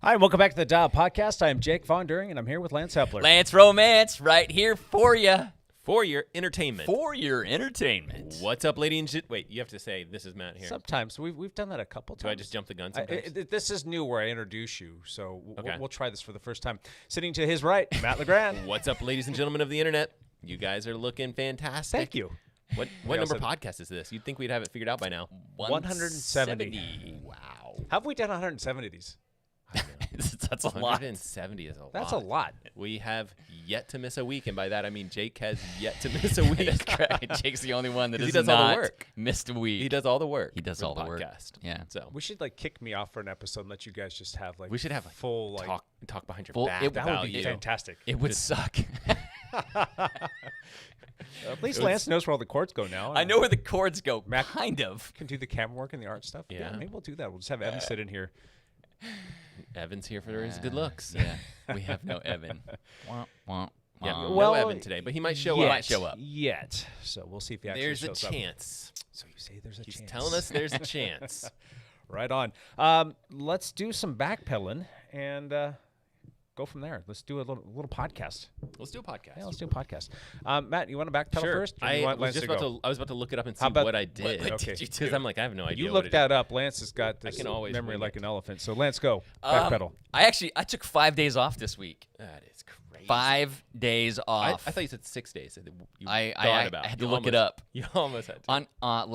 Hi, and welcome back to the Dial Podcast. I am Jake Von During, and I'm here with Lance Hepler. Lance Romance, right here for you. For your entertainment. For your entertainment. What's up, lady and wait, you have to say, this is Matt here. Sometimes. We've done that a couple times. Do I just jump the gun sometimes? This is new where I introduce you, so Okay. we'll try this for the first time. Sitting to his right, Matt LeGrand. What's up, ladies and gentlemen of the internet? You guys are looking fantastic. Thank you. What number podcast is this? You'd think we'd have it figured out by now. 170. Wow. How have we done 170 of these? That's a lot. 170 is a lot. That's a lot. We have yet to miss a week, and by that I mean Jake has yet to miss a week. That's correct. Jake's the only one that He has does all the not work. missed a week. He does all the work. He does for all the work. podcast. Yeah. So We should kick me off for an episode and let you guys just have we should have full talk behind your full- back. it- that about would be you. fantastic. It would suck. At least Lance knows where all the chords go now. I know where the chords go, Mac- kind of. Can do the camera work and the art stuff. Yeah. Maybe we'll do that. We'll just have Evan sit in here. Evan's here for his good looks. Yeah. We have no Evan. Wah, wah, Yeah, wah. no Evan today, but he might show He up. might show up. Yet. So we'll see if he actually There's a shows up. chance. So you say there's a He's chance. telling us there's a chance. Right on. Let's do some backpedaling and go from there. Let's do a little podcast. Let's do a podcast. Yeah, let's do a podcast. Matt, you want to backpedal Sure. first? Or do I you want was Lance just to about go? I was about to look it up and see How about- what I did. what Okay. did you do? Because I'm like, I have no idea. You what looked it is. that up. Lance has got this can always memory wing like it. an elephant. So Lance, go. Backpedal. I took 5 days off this week. That is crazy. 5 days I off. thought you said 6 days. You I thought about. had to You look it almost- up. You almost had to. On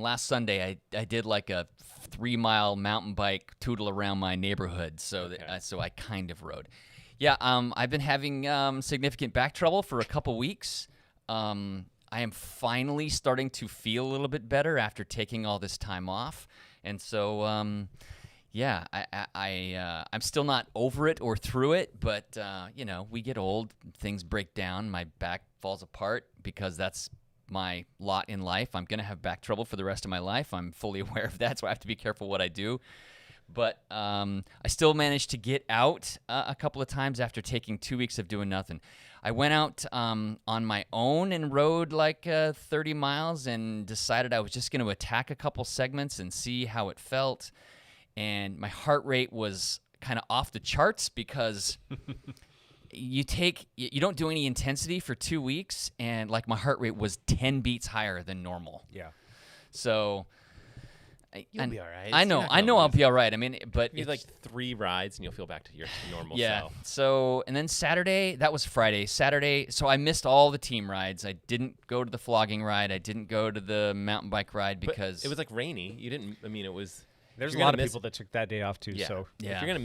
last Sunday, I did like a 3-mile mountain bike tootle around my neighborhood, so Okay. so I kind of rode. Yeah, I've been having significant back trouble for a couple weeks. I am finally starting to feel a little bit better after taking all this time off, and so yeah, I'm still not over it or through it, but we get old, things break down, my back falls apart because that's my lot in life. I'm going to have back trouble for the rest of my life. I'm fully aware of that, so I have to be careful what I do. But I still managed to get out a couple of times after taking 2 weeks of doing nothing. I went out on my own and rode like 30 miles and decided I was just going to attack a couple segments and see how it felt. And my heart rate was kind of off the charts because you don't do any intensity for 2 weeks, and like my heart rate was 10 beats higher than normal. Yeah. So You'll be all right. I know I'll be all right. I mean, but You need like 3 rides and you'll feel back to your normal yeah. self. So, and then Saturday, that was Friday. Saturday, so I missed all the team rides. I didn't go to the flogging ride. I didn't go to the mountain bike ride But because it was like rainy. You didn't. I mean, it was. There's a you're lot gonna of miss- people that took that day off too. Yeah. So Yeah. If you're gonna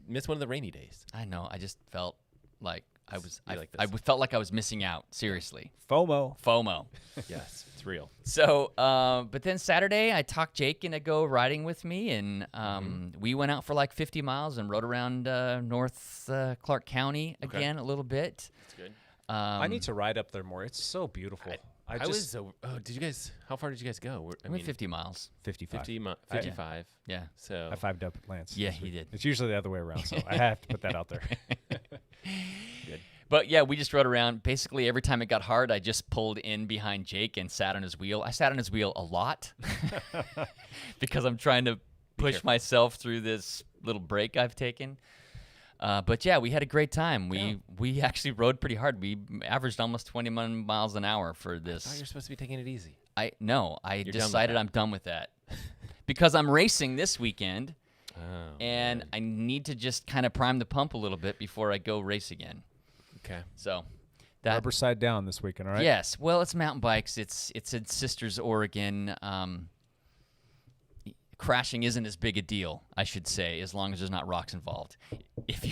miss one of the rainy days. I know. I just felt like I was. You I, like I this. felt like I was missing out. Seriously, FOMO. Yes, it's real. So, but then Saturday, I talked Jake into go riding with me, and we went out for like 50 miles and rode around North Clark County again a little bit. That's good. I need to ride up there more. It's so beautiful. I was just so. Oh, did you guys? How far did you guys go? I went 50 miles. 55. 55. Yeah. So I 5'd up Lance. Yeah, this he week. did. It's usually the other way around, so I have to put that out there. good. But yeah, we just rode around. Basically, every time it got hard, I just pulled in behind Jake and sat on his wheel. I sat on his wheel a lot because I'm trying to push careful. myself through this little break I've taken. But yeah, we had a great time. We actually rode pretty hard. We averaged almost 21 miles an hour for I thought this. you're supposed to be taking it easy. I done with decided that. I'm done with that because I'm racing this weekend, Oh. and I need to just kind of prime the pump a little bit before I go race again. Okay. So that Rubber side down this weekend, all right? yes, well, it's mountain bikes. It's in Sisters, Oregon. Crashing isn't as big a deal, I should say, as long as there's not rocks involved. If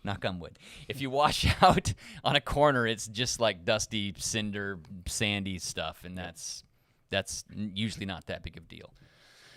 knock on wood. If you wash out on a corner, it's just like dusty, cinder, sandy stuff, and that's usually not that big of a deal.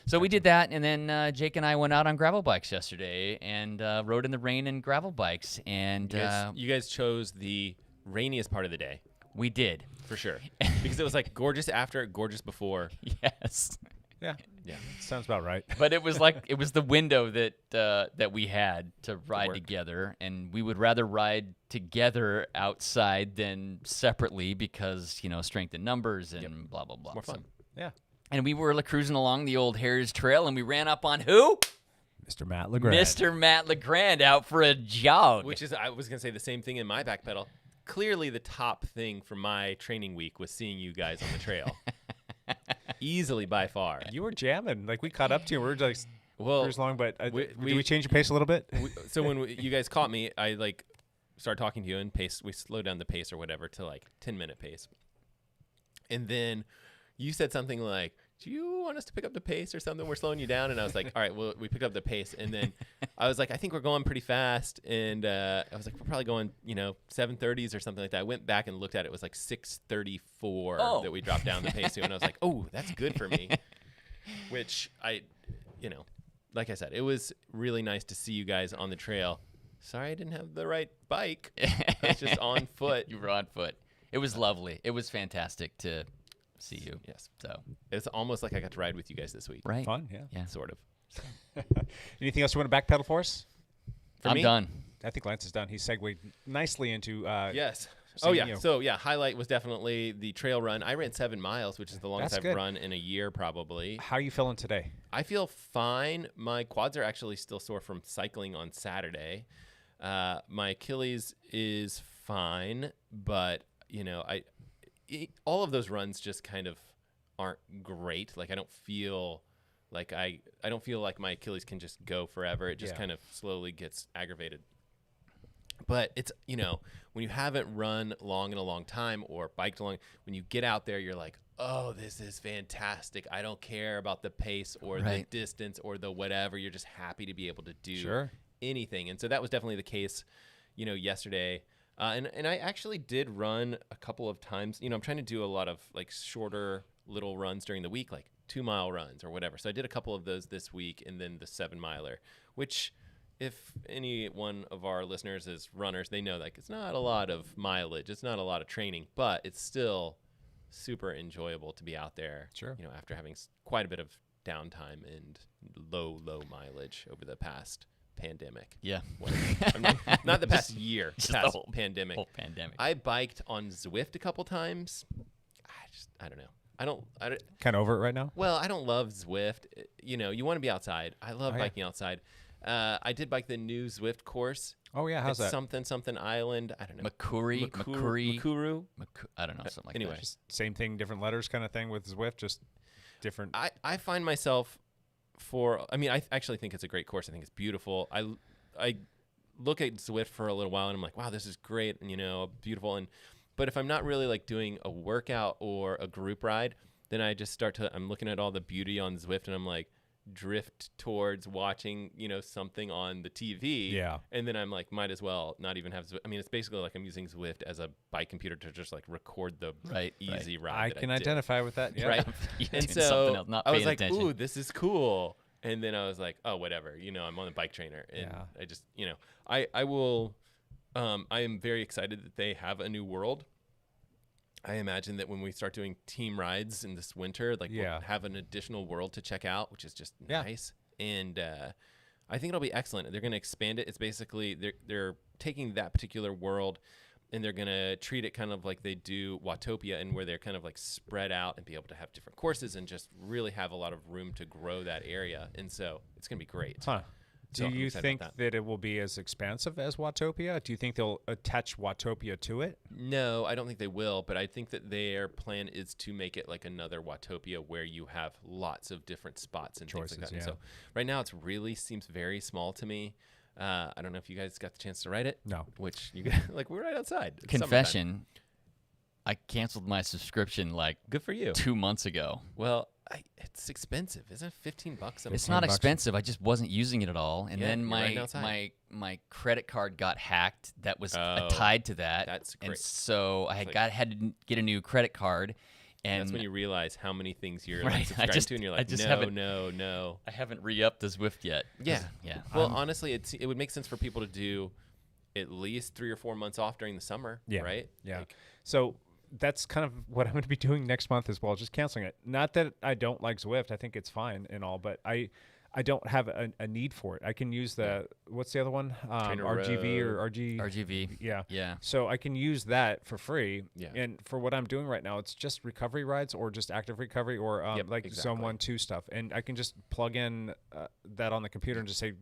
So we did that, and then Jake and I went out on gravel bikes yesterday and rode in the rain in gravel bikes, and You guys chose the rainiest part of the day we did. for sure because it was like gorgeous after, gorgeous before. Yes. Yeah. Yeah. Sounds about right. But it was like it was the window that we had to ride work. together, and we would rather ride together outside than separately because strength in numbers and blah blah blah. More fun. Yeah. And we were cruising along the old Harris Trail, and we ran up on who? Mr. Matt LeGrand. Mr. Matt LeGrand out for a jog. Which is, I was going to say the same thing in my back pedal. Clearly, the top thing for my training week was seeing you guys on the trail. Easily by far. You were jamming. Like, we caught up to you. We were like Well, years long, but we- did we change your pace a little bit? So when you guys caught me, I like started talking to you and we slowed down the pace or whatever to like 10-minute pace. And then you said something like, do you want us to pick up the pace or something? We're slowing you down. And I was like, all right, well, we picked up the pace. And then I was like, I think we're going pretty fast. And I was like, we're probably going, 7:30s or something like that. I went back and looked at it. It was like 6:34 that we dropped down the pace to. And I was like, oh, that's good for me. Which like I said, it was really nice to see you guys on the trail. Sorry I didn't have the right bike. I was just on foot. You were on foot. It was lovely. It was fantastic to see you. Yes. So It's almost like I got to ride with you guys this week. right. Fun, yeah. Yeah. Sort of. Anything else you want to backpedal for us? I'm me? done. I think Lance is done. He segued nicely into Yes. So, Oh, yeah. you know. So, yeah, highlight was definitely the trail run. I ran 7 miles, which is the longest That's I've good. run in a year probably. How are you feeling today? I feel fine. My quads are actually still sore from cycling on Saturday. My Achilles is fine, but, all of those runs just kind of aren't great. Like, I don't feel like I don't feel like my Achilles can just go forever. It just Yeah. kind of slowly gets aggravated. But it's, when you haven't run long in a long time or biked along, when you get out there, you're like, oh, this is fantastic. I don't care about the pace or the Right. distance or the whatever. You're just happy to be able to do Sure. anything. And so that was definitely the case, yesterday. And I actually did run a couple of times. I'm trying to do a lot of like shorter little runs during the week, like 2-mile runs or whatever. So I did a couple of those this week and then the 7-miler, which if any one of our listeners is runners, they know like it's not a lot of mileage. It's not a lot of training, but it's still super enjoyable to be out there. Sure. After having quite a bit of downtime and low mileage over the past pandemic. Yeah. I mean, not the past year, Just past the whole pandemic. Whole pandemic. I biked on Zwift a couple times. I don't know. I don't. Kind of over it right now? Well, I don't love Zwift. You want to be outside. I love Oh, yeah. biking outside. I did bike the new Zwift course. Oh, yeah. How's It's that? something island. I don't know. Makuru. Makuru. I don't know, something like Anyway. that. Just same thing, different letters kind of thing with Zwift, just different. I find myself I actually think it's a great course. I think it's beautiful. I look at Zwift for a little while and I'm like, wow, this is great and beautiful. But if I'm not really like doing a workout or a group ride, then I just I'm looking at all the beauty on Zwift and I'm like drift towards watching, something on the TV. Yeah. And then I'm like, might as well not even have Zwift. I mean, it's basically like I'm using Zwift as a bike computer to just like record the easy ride. I that can did. identify with that. Yeah. Right. You're And doing something so else, not I was paying like, attention. ooh, this is cool. And then I was like, oh, whatever. I'm on the bike trainer. And Yeah. I just, I will, I am very excited that they have a new world. I imagine that when we start doing team rides in this winter, like Yeah. we'll have an additional world to check out, which is just Yeah. nice. And I think it'll be excellent. They're going to expand it. It's basically they're taking that particular world and they're going to treat it kind of like they do Watopia, and where they're kind of like spread out and be able to have different courses and just really have a lot of room to grow that area. And so it's going to be great. Huh. So Do I'm you excited think about that it will be as expansive as Watopia? Do you think they'll attach Watopia to it? No, I don't think they will, but I think that their plan is to make it like another Watopia where you have lots of different spots and Choices, things like that. yeah. And so right now it's really seems very small to me. I don't know if you guys got the chance to ride it. No. Which you like we're right outside. It's summertime. Confession, I canceled my subscription like Good for you. 2 months ago. Well, it's expensive. Isn't it $15 a It's month? not $10. expensive. I just wasn't using it at all. And Yeah, then you're my riding outside. my credit card got hacked. That was Oh, tied to that. that's And great. so I like- had to get a new credit card. And That's when you realize how many things you're Right, I like, subscribed just- to, and you're I like, just no, haven't- no. I haven't re-upped the Zwift yet. 'Cause- Yeah. Yeah. Well, honestly, it would make sense for people to do at least 3 or 4 months off during the summer, Yeah. right? Yeah. Like, So that's kind of what I'm going to be doing next month as well, just canceling it. Not that I don't like Zwift. I think it's fine and all, but I I don't have a need for it. I can use the what's the other one? RGV or RG. RGV. Yeah. Yeah. So I can use that for free. Yeah. And for what I'm doing right now, it's just recovery rides or just active recovery or like Zone 1, 2 stuff. And I can just plug in that on the computer and just say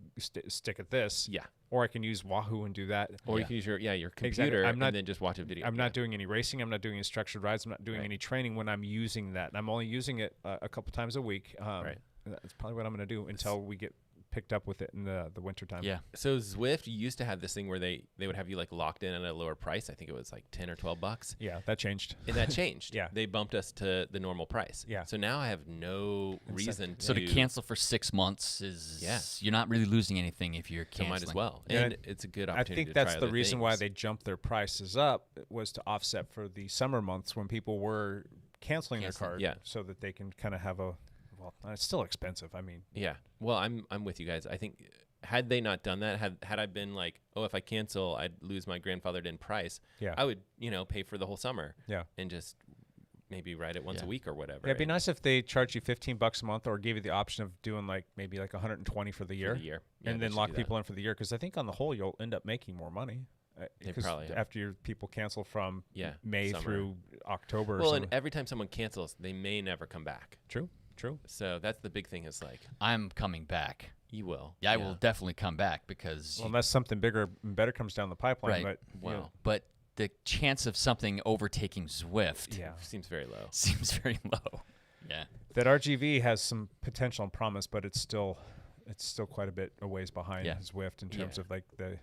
stick at this. Yeah. Or I can use Wahoo and do that. Or you can use your computer Exactly. and then just watch a video. I'm not doing any racing. I'm not doing any structured rides. I'm not doing any training when I'm using that. I'm only using it a couple times a week. Right. That's probably what I'm going to do until we get picked up with it in the winter time. Yeah. So Zwift used to have this thing where they would have you like locked in at a lower price. I think it was like $10 or $12. Yeah, that changed. And that changed. Yeah. They bumped us to the normal price. Yeah. So now I have no reason So to cancel for 6 months is you're not really losing anything if you're So canceling. might as well. Yeah, And it's a good I opportunity think to that's try the other reason why things. they jumped their prices up was to offset for the summer months when people were canceling their card, Yeah. so that they can kind of have a. Well, it's still expensive. I mean, Yeah. Well, I'm with you guys. I think had they not done that, had I been like, oh, if I cancel, I'd lose my grandfathered in price. Yeah. I would, pay for the whole summer. Yeah. And just maybe ride it once a week or whatever. Yeah, it'd be nice if they charged you $15 a month or gave you the option of doing maybe 120 for the year, Yeah, and they then should lock do that. people in for the year. Because I think on the whole you'll end up making more money. They 'Cause probably have. after your people cancel from Yeah, May summer. through October. Well, or and something. every time someone cancels, they may never come back. True. So that's the big thing is like, I'm coming back. you will. Yeah, I will definitely come back because Well, unless something bigger and better comes down the pipeline. Right. But Wow. but the chance of something overtaking Zwift yeah. Seems very low. seems very low. Yeah. That RGV has some potential and promise, but it's still quite a bit a ways behind Zwift in terms of like the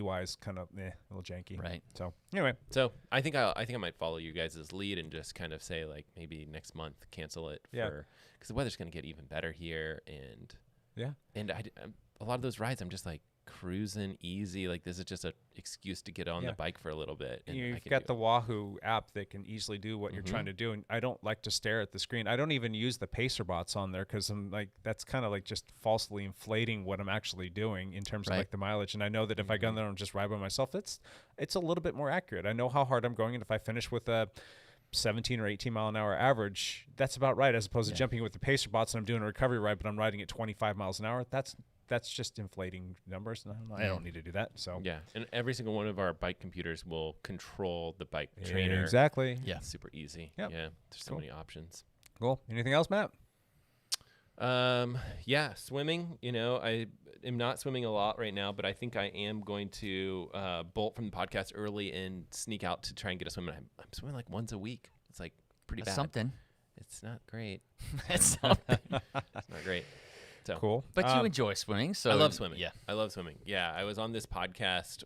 UI is kind of a little janky. Right. So anyway, So I think I might follow you guys' lead and just kind of say like maybe next month cancel it because the weather's going to get even better here and a lot of those rides I'm just like cruising easy, like this is just an excuse to get on the bike for a little bit. And you've got the Wahoo app that can easily do what you're trying to do, and I don't like to stare at the screen. I don't even use the pacer bots on there because I'm like that's kind of like just falsely inflating what I'm actually doing in terms of like the mileage. And I know that if I go in there and just ride by myself, it's a little bit more accurate. I know how hard I'm going, and if I finish with a 17 or 18 mile an hour average, that's about right, as opposed to jumping with the pacer bots and I'm doing a recovery ride but I'm riding at 25 miles an hour. That's just inflating numbers, and I don't need to do that. So yeah, and every single one of our bike computers will control the bike trainer. Exactly. Yeah. It's super easy. Yep. Yeah, there's so many options. Cool. Anything else, Matt? Yeah, swimming. I am not swimming a lot right now, but I think I am going to bolt from the podcast early and sneak out to try and get a swim. I'm swimming like once a week. It's like pretty That's bad. something. It's not great. That's something. It's not great. So Cool. But you enjoy swimming, so I love swimming. Yeah. I love swimming. Yeah, I was on this podcast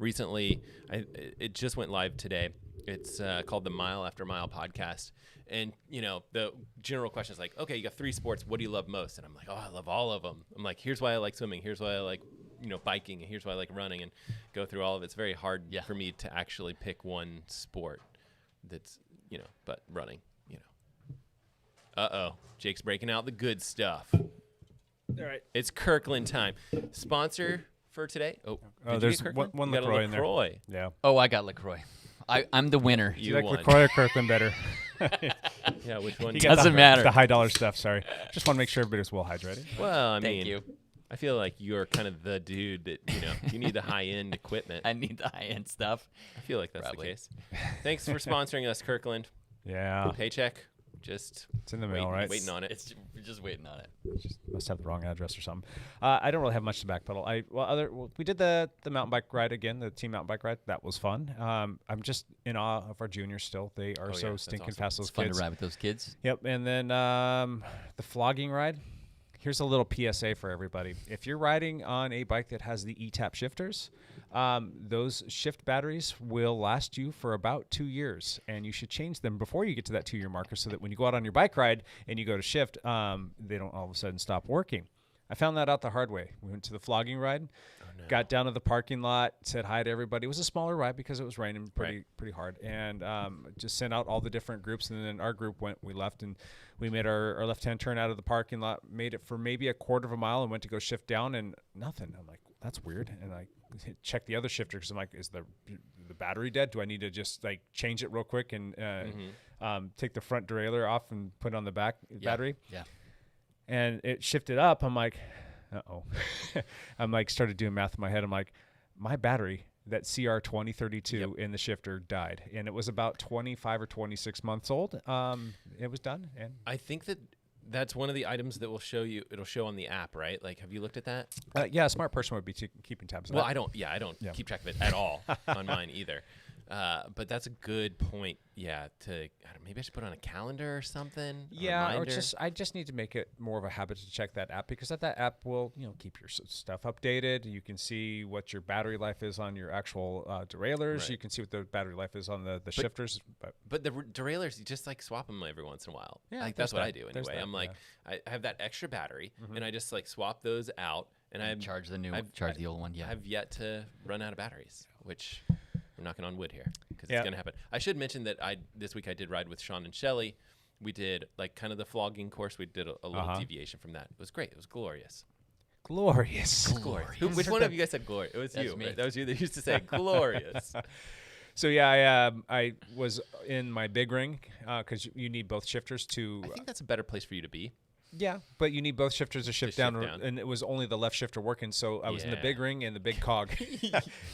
recently. It just went live today. It's called the Mile After Mile podcast. And, the general question is like, okay, you got 3 sports. What do you love most? And I'm like, oh, I love all of them. I'm like, here's why I like swimming. Here's why I like, biking. And here's why I like running, and go through all of it. It's very hard for me to actually pick one sport that's, but running, Uh-oh. Jake's breaking out the good stuff. All right. It's Kirkland time. Sponsor for today? Oh, did you there's get Kirkland? one You got a LaCroix in there. LaCroix. Yeah. Oh, I got LaCroix. I'm the winner. Do you like won. LaCroix or Kirkland better? Yeah, which one? You got Doesn't the, matter. The high dollar stuff. Sorry. Just want to make sure everybody's well hydrated. Well, I Thank mean, you. I feel like you're kind of the dude that, you need the high-end equipment. I need the high-end stuff. I feel like that's Probably. the case. Thanks for sponsoring us, Kirkland. Yeah. Paycheck. Just It's in the mail, right? waiting on it. We're just waiting on it. Just must have the wrong address or something. I don't really have much to backpedal. We did the mountain bike ride again, the team mountain bike ride. That was fun. I'm just in awe of our juniors still. They are yeah, so that's stinking awesome. fast. Those It's fun kids. to ride with those kids. Yep. And then the flogging ride. Here's a little PSA for everybody. If you're riding on a bike that has the E-tap shifters, those shift batteries will last you for about 2 years, and you should change them before you get to that 2-year marker so that when you go out on your bike ride and you go to shift, they don't all of a sudden stop working. I found that out the hard way. We went to the flogging ride, got down to the parking lot, said hi to everybody. It was a smaller ride because it was raining pretty hard, and just sent out all the different groups. And then our group we left, and we made our left-hand turn out of the parking lot, made it for maybe a quarter of a mile, and went to go shift down, and nothing. I'm like, that's weird. And I checked the other shifter because I'm like, is the battery dead? Do I need to just like change it real quick and take the front derailleur off and put it on the back battery? Yeah. and it shifted up. I'm like, uh-oh. I'm like, started doing math in my head. I'm like, my battery, that CR2032 in the shifter died, and it was about 25 or 26 months old. It was done. And I think that's one of the items that will show you. It'll show on the app, right? Like, have you looked at that? yeah, a smart person would be keeping tabs on Well, that. I don't keep track of it at all on mine either. But that's a good point. Yeah, maybe I should put it on a calendar or something. Yeah, or reminder. I just need to make it more of a habit to check that app, because that app will, keep your stuff updated. You can see what your battery life is on your actual derailleurs. Right. You can see what the battery life is on the shifters. But the derailleurs, you just like swap them every once in a while. Yeah, like there's that's what that. I do There's anyway. that, I'm like, I have that extra battery, and I just like swap those out, and I charge the new, I've- charge the old one. Yeah. I've yet to run out of batteries, which I'm knocking on wood here because Yeah. it's gonna happen. I should mention that this week I did ride with Sean and Shelly. We did like kind of the flogging course. We did a little deviation from that. It was great. It was glorious. Glorious. Which one of you guys said glorious? It was That's you. me. Right? That was you that used to say glorious. So yeah, I was in my big ring, because you need both shifters to. I think that's a better place for you to be. Yeah, but you need both shifters to shift down, shift down. and it was only the left shifter working. So I was in the Yeah. big ring and the big cog.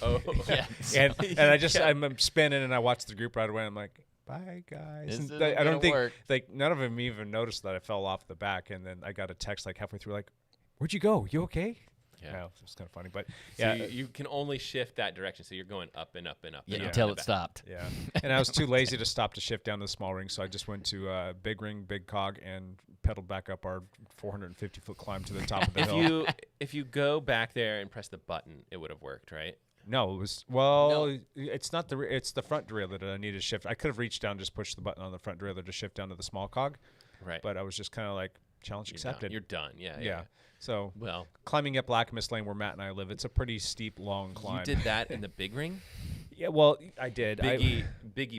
Oh, Yes. and I'm spinning, and I watched the group right away. I'm like, bye guys. This And isn't I don't gonna think work. like none of them even noticed that I fell off the back, and then I got a text like halfway through, like, "Where'd you go? You okay?" Yeah. No, it was kind of funny, but So yeah, you can only shift that direction. So you're going up and up and up. Yeah, and up until and it back. stopped. yeah. And I was too lazy to stop to shift down to the small ring, so I just went to big ring, big cog, and pedaled back up our 450-foot climb to the top of the hill. If you go back there and press the button, it would have worked, right? No, it was it's not it's the front derailleur that I needed to shift. I could have reached down, and just pushed the button on the front derailleur to shift down to the small cog, Right. but I was just kind of like, challenge You're accepted. done. You're done. Yeah. yeah. So Well, climbing up Lacamas Lane, where Matt and I live, it's a pretty steep, long climb. you did that in the big ring. Yeah, well, I did. Biggie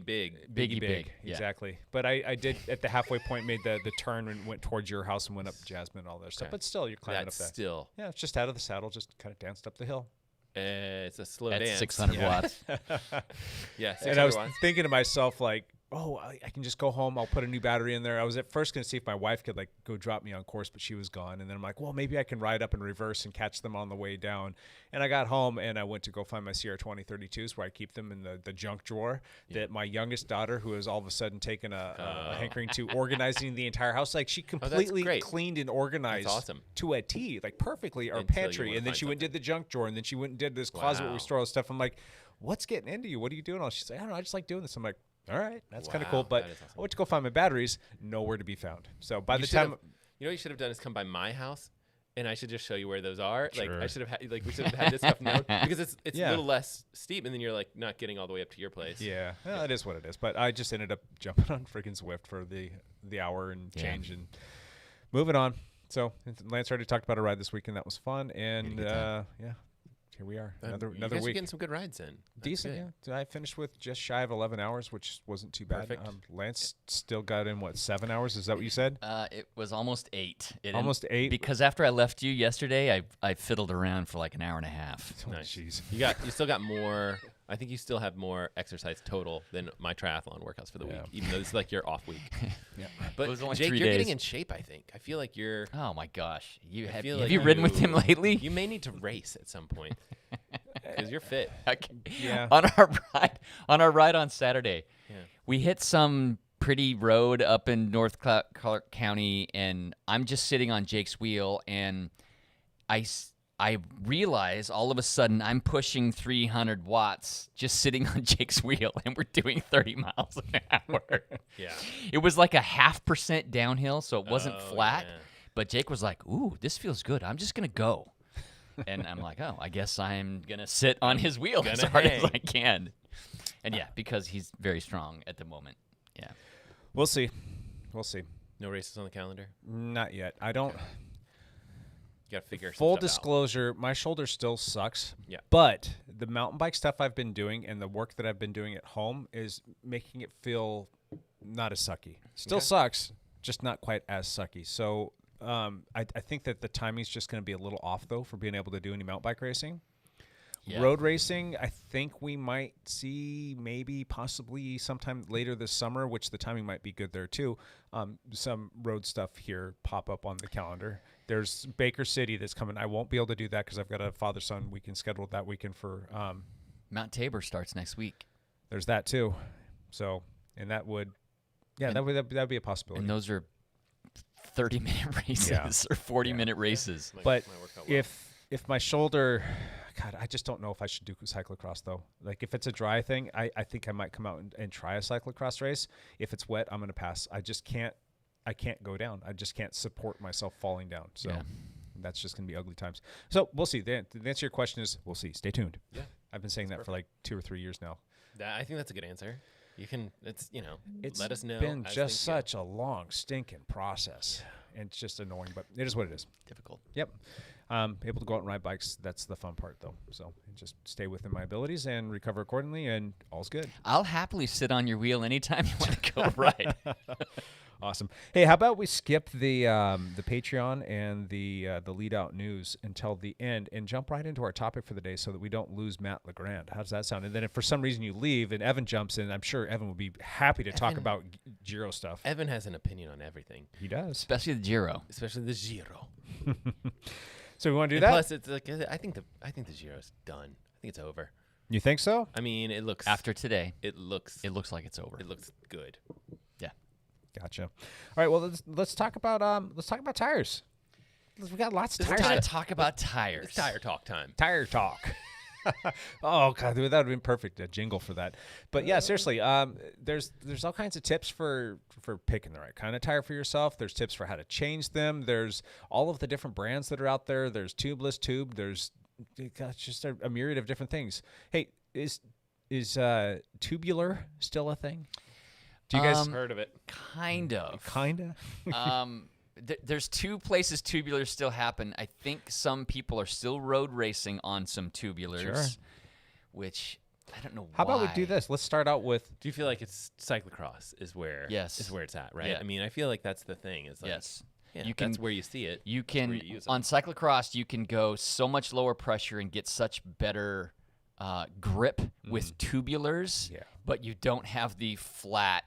Big. Big, yeah. Exactly. But I did at the halfway point, made the turn and went towards your house and went up Jasmine and all that stuff. Okay. But still, you're climbing That's up that. still. Yeah, it's just out of the saddle, just kind of danced up the hill. It's a slow At dance. 600 yeah. watts. Yeah. 600 And I was watts. thinking to myself, like, oh, I can just go home. I'll put a new battery in there. I was at first going to see if my wife could like go drop me on course, but she was gone. And then I'm like, well, maybe I can ride up in reverse and catch them on the way down. And I got home and I went to go find my CR2032s, where I keep them in the junk drawer that my youngest daughter, who has all of a sudden taken a hankering to organizing the entire house, like she completely great. cleaned and organized That's awesome. to a T, like perfectly, our Until you pantry. wanna And then find she went and did the junk drawer, and then she went and did this closet where Wow. we store all the stuff. I'm like, what's getting into you? What are you doing? She's like, I don't know. I just like doing this. I'm like, all right, that's kind of cool. Wow, But that is awesome. I went to go find my batteries, nowhere to be found. So by the You should time, have- you know what you should have done is come by my house, and I should just show you where those are. Like I Sure. should have had, like we should have had this stuff known because it's Yeah. a little less steep, and then you're like not getting all the way up to your place. yeah, well, it is what it is. But I just ended up jumping on freaking Zwift for the hour and Yeah. change and moving on. So Lance already talked about a ride this weekend. That was fun, and good time. yeah, here we are. You Another guys are week. getting some good rides in. That's Decent, good. yeah. I finished with just shy of 11 hours, which wasn't too bad. Perfect. Lance still got in, 7 hours? Is that what you said? It was almost 8. Almost 8? Because after I left you yesterday, I fiddled around for like an hour and a half. Oh, Nice. jeez. You still got more. I think you still have more exercise total than my triathlon workouts for the week, Yeah. even though this is like your off week. Yeah. But It was only Jake, 3 you're getting days. in shape. I think. I feel like you're. Oh my gosh! I Have feel you like ridden with him lately? You may need to race at some point because you're fit. Yeah. On our ride on Saturday, Yeah. we hit some pretty road up in North Clark County, and I'm just sitting on Jake's wheel, and I realize all of a sudden I'm pushing 300 watts just sitting on Jake's wheel, and we're doing 30 miles an hour. Yeah. It was like a 0.5% downhill, so it wasn't Oh, flat. yeah. But Jake was like, "Ooh, this feels good. I'm just gonna go." And I'm like, "Oh, I guess I'm gonna sit on his wheel as Gonna hard as hang. I can." And yeah, because he's very strong at the moment. Yeah. We'll see. We'll see. No races on the calendar. Not yet. I don't. You got to figure Full some stuff out. disclosure, my shoulder still sucks. Yeah. But the mountain bike stuff I've been doing and the work that I've been doing at home is making it feel not as sucky. Still Okay. sucks, just not quite as sucky. So I think that the timing's just going to be a little off, though, for being able to do any mountain bike racing. Yeah. Road racing, I think we might see maybe possibly sometime later this summer, which the timing might be good there too. Some road stuff here pop up on the calendar. There's Baker City that's coming. I won't be able to do that because I've got a father-son weekend scheduled that weekend for. Mount Tabor starts next week. There's that too. So, and that would, that would be a possibility. And those are 30-minute races Yeah. or 40-minute races. But might work out well. if my shoulder, God, I just don't know if I should do cyclocross though. Like if it's a dry thing, I think I might come out and try a cyclocross race. If it's wet, I'm going to pass. I can't go down. I just can't support myself falling down. So that's just going to be ugly times. So we'll see. The answer to your question is we'll see. Stay tuned. Yeah. I've been saying that for like 2 or 3 years now. I think that's a good answer. You can, it's It's let us know. been as just things go. such a long stinking process. And it's just annoying, but it is what it is. Difficult. Yep. Able to go out and ride bikes. That's the fun part, though. So just stay within my abilities and recover accordingly, and all's good. I'll happily sit on your wheel anytime you want to go ride. Awesome. Hey, how about we skip the Patreon and the lead out news until the end and jump right into our topic for the day so that we don't lose Matt LeGrand. How does that sound? And then if for some reason you leave and Evan jumps in, I'm sure Evan would be happy to talk about Giro stuff. Evan has an opinion on everything, He does. Especially the Giro. especially the Giro. So we want to do And that? plus, it's like I think the Giro's done. I think it's over. You think so? I mean, it looks After today, it looks like it's over. it looks good. Yeah. Gotcha. All right. Well, let's talk about tires. We got lots of It's tires. time to talk about tires. It's tire talk time. Tire talk. Oh God, that would have been perfect, a jingle for that. But yeah, seriously, there's all kinds of tips for picking the right kind of tire for yourself. There's tips for how to change them. There's all of the different brands that are out there. There's Tubeless, Tube. There's just a myriad of different things. Hey, is tubular still a thing? Do you guys Heard of it? Kind of. kinda? There's 2 places tubulars still happen. I think some people are still road racing on some tubulars, Sure. which I don't know How why. about we do this? Let's start out with Do you feel like it's cyclocross is where it's at, right? Yeah. I mean, I feel like that's the thing. Is like, Yes. yeah, You can- that's where you see it. You That's where can, you use it. on cyclocross, you can go so much lower pressure and get such better grip with tubulars, Yeah. but you don't have the flat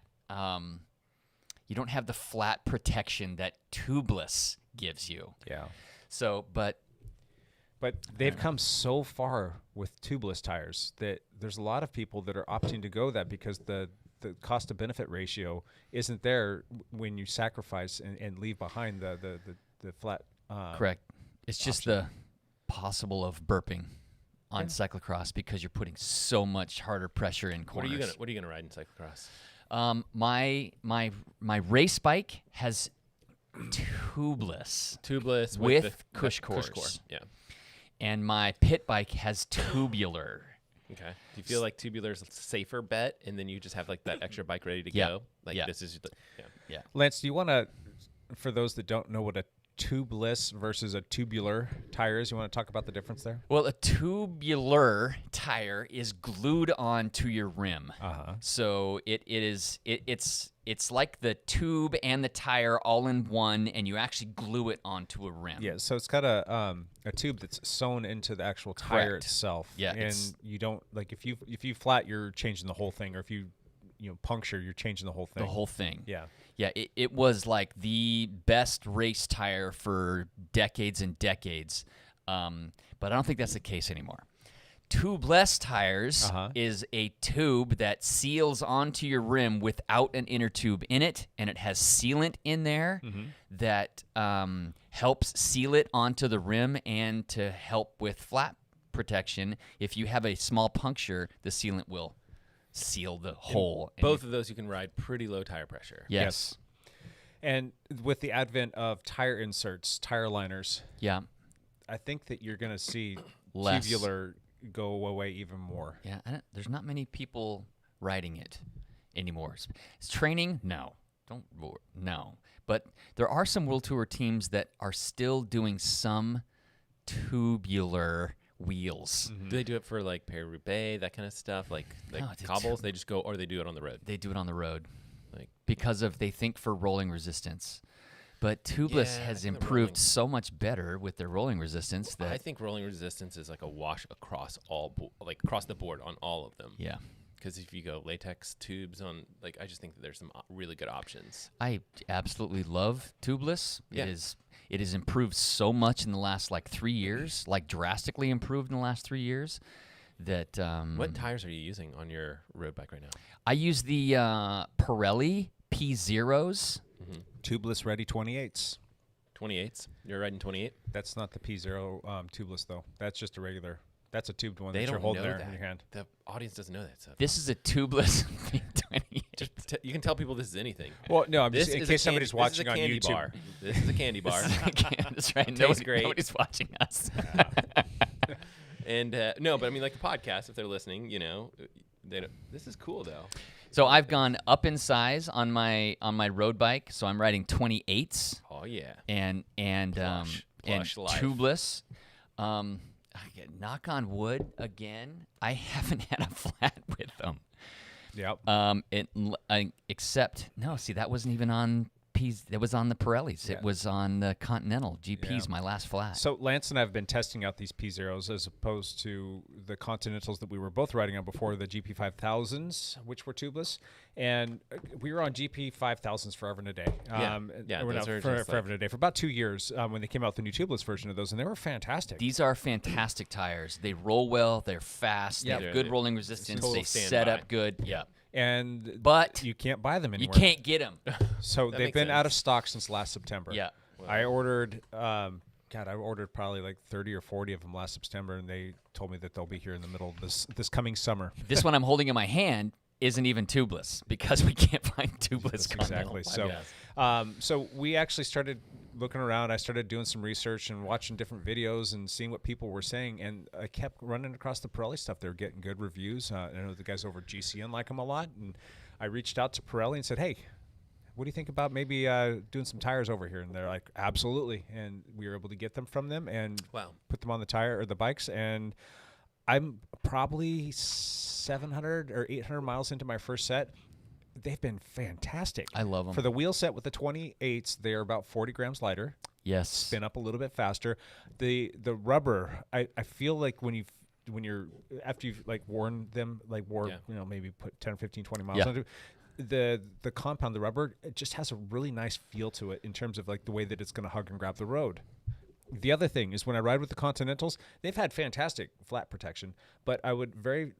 protection that tubeless gives you. yeah. So, but But they've come so far with tubeless tires that there's a lot of people that are opting to go that because the cost to benefit ratio isn't there when you sacrifice and leave behind the flat. correct. It's just the possible of burping on cyclocross because you're putting so much harder pressure in What are corners. you gonna ride in cyclocross? My race bike has tubeless, Tubeless with the cush cush cores. core. Yeah. and my pit bike has tubular. Okay. Do you feel like tubular's a safer bet, and then you just have like that extra bike ready to Yeah. go? Like Yeah. this is Yeah. Lance, do you want to, for those that don't know what a tubeless versus a tubular tire is, you want to talk about the difference there? Well, a tubular tire is glued onto your rim. Uh-huh. So it's like the tube and the tire all in one, and you actually glue it onto a rim. Yeah, so it's got a tube that's sewn into the actual tire Correct. itself. Yeah, and it's- you don't like if you flat, you're changing the whole thing, or if you puncture, you're changing the whole thing. The whole thing. Yeah. Yeah, it was like the best race tire for decades and decades. But I don't think that's the case anymore. Tubeless tires is a tube that seals onto your rim without an inner tube in it, and it has sealant in there that helps seal it onto the rim and to help with flat protection. If you have a small puncture, the sealant will seal the hole. and both of those you can ride pretty low tire pressure. Yes. And with the advent of tire inserts, tire liners, Yeah. I think that you're going to see Less. tubular go away even more. Yeah, there's not many people riding it anymore. It's training? No. No. But there are some World Tour teams that are still doing some tubular wheels. Do they do it for like Paris-Roubaix, that kind of stuff, like No, it's a cobbles? They just go, or they do it on the road. They do it on the road Like because they think for rolling resistance. But Tubeless Yeah, I has think the improved rolling- so much better with their rolling resistance that I think rolling resistance is like a wash across across the board on all of them. yeah. Because if you go latex tubes on, like, I just think that there's some really good options. I absolutely love Tubeless. Yeah. It has improved so much in the last like 3 years, like drastically improved in the last 3 years. That What tires are you using on your road bike right now? I use the Pirelli P0s. Tubeless ready 28s. 28s. You're riding 28. That's not the P0 tubeless though. That's just a regular. That's a tubed one They that you're don't holding know there that. in your hand. The audience doesn't know that stuff. This is a Tubeless P28. Just you can tell people this is anything. Well, no, I'm This just in is case a somebody's candy, watching this is a on candy YouTube. bar. This is a candy bar. That's right. Tastes great. Nobody's watching us. And no, but I mean, like the podcast, if they're listening, you know, they don't, this is cool though. So I've gone up in size on my road bike. So I'm riding 28s Oh yeah. and Plush life. Tubeless. Knock on wood again. I haven't had a flat with them. Yep. Except no. See, that wasn't even on P's. That was on the Pirellis. Yeah. It was on the Continental GPs. Yeah. My last flat. So Lance and I have been testing out these P0s as opposed to the Continentals that we were both riding on before, the GP5000s, which were tubeless. And we were on GP5000s forever and a day. Yeah, or those no, are forever just like- and a day for about 2 years when they came out with the new tubeless version of those, and they were fantastic. These are fantastic tires. They roll well. They're fast. Yeah. They have They're- good rolling resistance. total They standby. set up good. Yeah. And But you can't buy them You anywhere. can't get them. So That they've makes been out of sense. stock since last September. Yeah. I ordered, I ordered probably like 30 or 40 of them last September, and they told me that they'll be here in the middle of this coming summer. This one I'm holding in my hand isn't even tubeless because we can't find tubeless. Exactly. Continental. So, so we actually started looking around. I started doing some research and watching different videos and seeing what people were saying. And I kept running across the Pirelli stuff. They were getting good reviews. I know the guys over at GCN like them a lot. And I reached out to Pirelli and said, hey, what do you think about maybe doing some tires over here? And they're like, absolutely. And we were able to get them from them and Wow. put them on the tire or the bikes. And I'm probably 700 or 800 miles into my first set. They've been fantastic. I love them. For the wheel set with the 28s, they're about 40 grams lighter. Yes. Spin up a little bit faster. The rubber, I feel like when you're after you've like worn them, Yeah. maybe put 10, 15, 20 miles Yeah. onto the compound, the rubber, it just has a really nice feel to it in terms of like the way that it's going to hug and grab the road. The other thing is when I ride with the Continentals, they've had fantastic flat protection, but I would very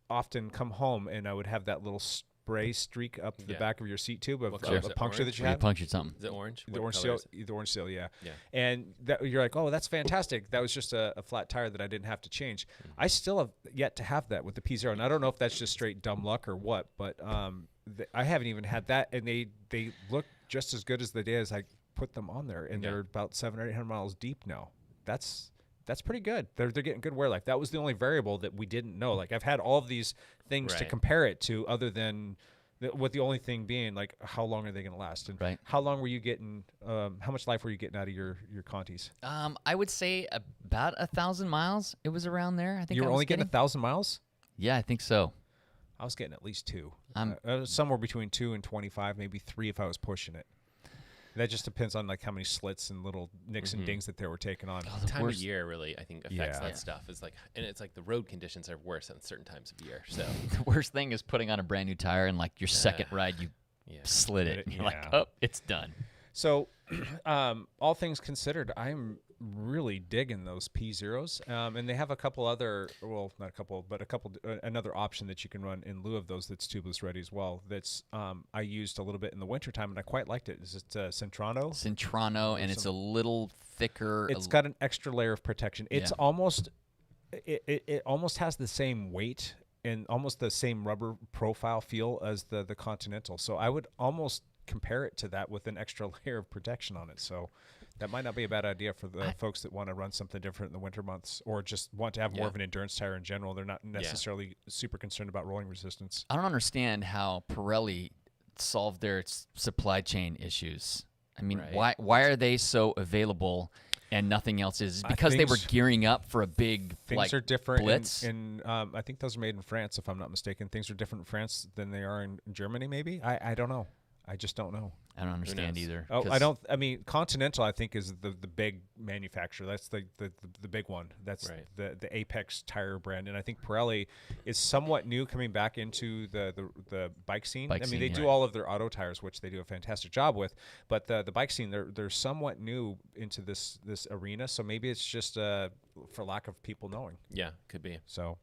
often come home and I would have that little spray streak up the Yeah. back of your seat tube of What color is a it? puncture Orange? that you You had. punctured something. Is it orange? The What orange color seal, is it? the orange seal, yeah. Yeah. And that, you're like, oh, that's fantastic. That was just a flat tire that I didn't have to change. I still have yet to have that with the P0, and I don't know if that's just straight dumb luck or what, but I haven't even had that, and they look just as good as the day as I put them on there, and Yeah. they're about 700 or 800 miles deep now. That's pretty good. They're getting good wear life. That was the only variable that we didn't know. Like I've had all of these things to Right. compare it to, other than the only thing being like how long are they going to last, and Right. how long were you getting? How much life were you getting out of your Contis? I would say about 1,000 miles. It was around there. I think You I were was only getting 1,000 miles. Yeah, I think so. I was getting at least 2. I'm- Somewhere between 2 and 25, maybe 3 if I was pushing it. That just depends on like how many slits and little nicks and dings that they were taking on. The Time worst- of year really, I think, affects Yeah. that Yeah. stuff. It's like, and it's like the road conditions are worse on certain times of year. So The worst thing is putting on a brand new tire and like your second ride, you yeah. slid it. And you're like, Yeah. oh, it's done. So, all things considered, I'm really digging those P0s, and they have a couple other, well, not a couple, but another option that you can run in lieu of those that's tubeless ready as well. That's I used a little bit in the wintertime, and I quite liked it. Is it Centrano? Centrano, and it's a little thicker. It's got an extra layer of protection. It's Yeah. almost, it almost has the same weight and almost the same rubber profile feel as the Continental. So I would almost compare it to that with an extra layer of protection on it. So that might not be a bad idea for the folks that want to run something different in the winter months, or just want to have more Yeah. of an endurance tire in general. They're not necessarily super concerned about rolling resistance. I don't understand how Pirelli solved their supply chain issues. I mean, Right. why are they so available and nothing else is? Is it because they were things- gearing up for a big Things like are different blitz? in I think those are made in France, if I'm not mistaken. Things are different in France than they are in Germany, maybe. I don't know. I just don't know. I don't understand knows? either. Oh, 'cause I mean, Continental, I think, is the big manufacturer. That's the big one. That's Right. the Apex tire brand. And I think Pirelli is somewhat new, coming back into the bike scene. Bike I mean, scene, they yeah. do all of their auto tires, which they do a fantastic job with. But the bike scene, they're somewhat new into this arena. So maybe it's just for lack of people knowing. Yeah, could be. So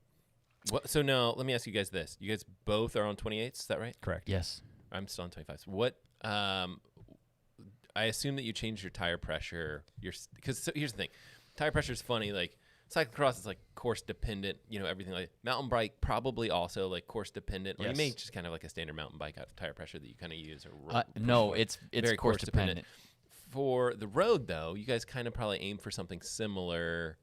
So now let me ask you guys this: you guys both are on 28s, is that right? correct. Yes. I'm still on 25s. What? I assume that you changed your tire pressure. Because here's the thing, tire pressure is funny. Like cyclocross is like course dependent. Everything like mountain bike probably also like course dependent. Or you may Yes. just kind of like a standard mountain bike have tire pressure that you kind of use. Or No, it's very course dependent. For the road though, you guys kind of probably aim for something similar.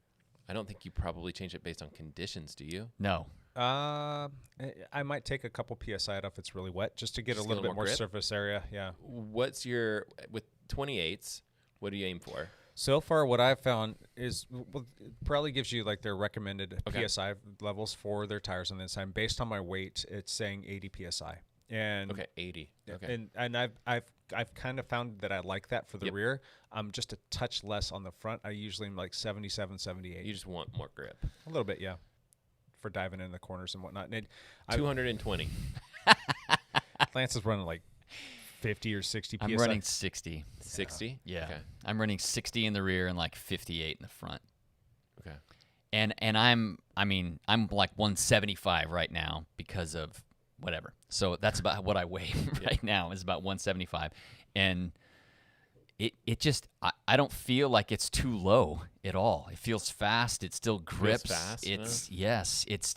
I don't think you probably change it based on conditions, do you? No. I might take a couple PSI out if it's really wet, just to get Just a little bit more grip? surface area. Yeah. What's your with 28s? What do you aim for? So far, what I've found is Pirelli gives you like their recommended Okay. PSI levels for their tires on the inside. Based on my weight, it's saying 80 PSI. And Okay, 80. Okay. and I've kind of found that I like that for the Yep. rear. I'm just a touch less on the front. I usually am like 77, 78. You just want more grip. A little bit, yeah, for diving in the corners and whatnot. And 220. Lance is running like 50 or 60 PSI. I'm running 60. 60? Yeah. Okay. I'm running 60 in the rear and like 58 in the front. Okay. And I'm like 175 right now because of whatever. So that's about what I weigh right now is about 175. And it just I don't feel like it's too low at all. It feels fast. It still grips. fast, It's yes. It's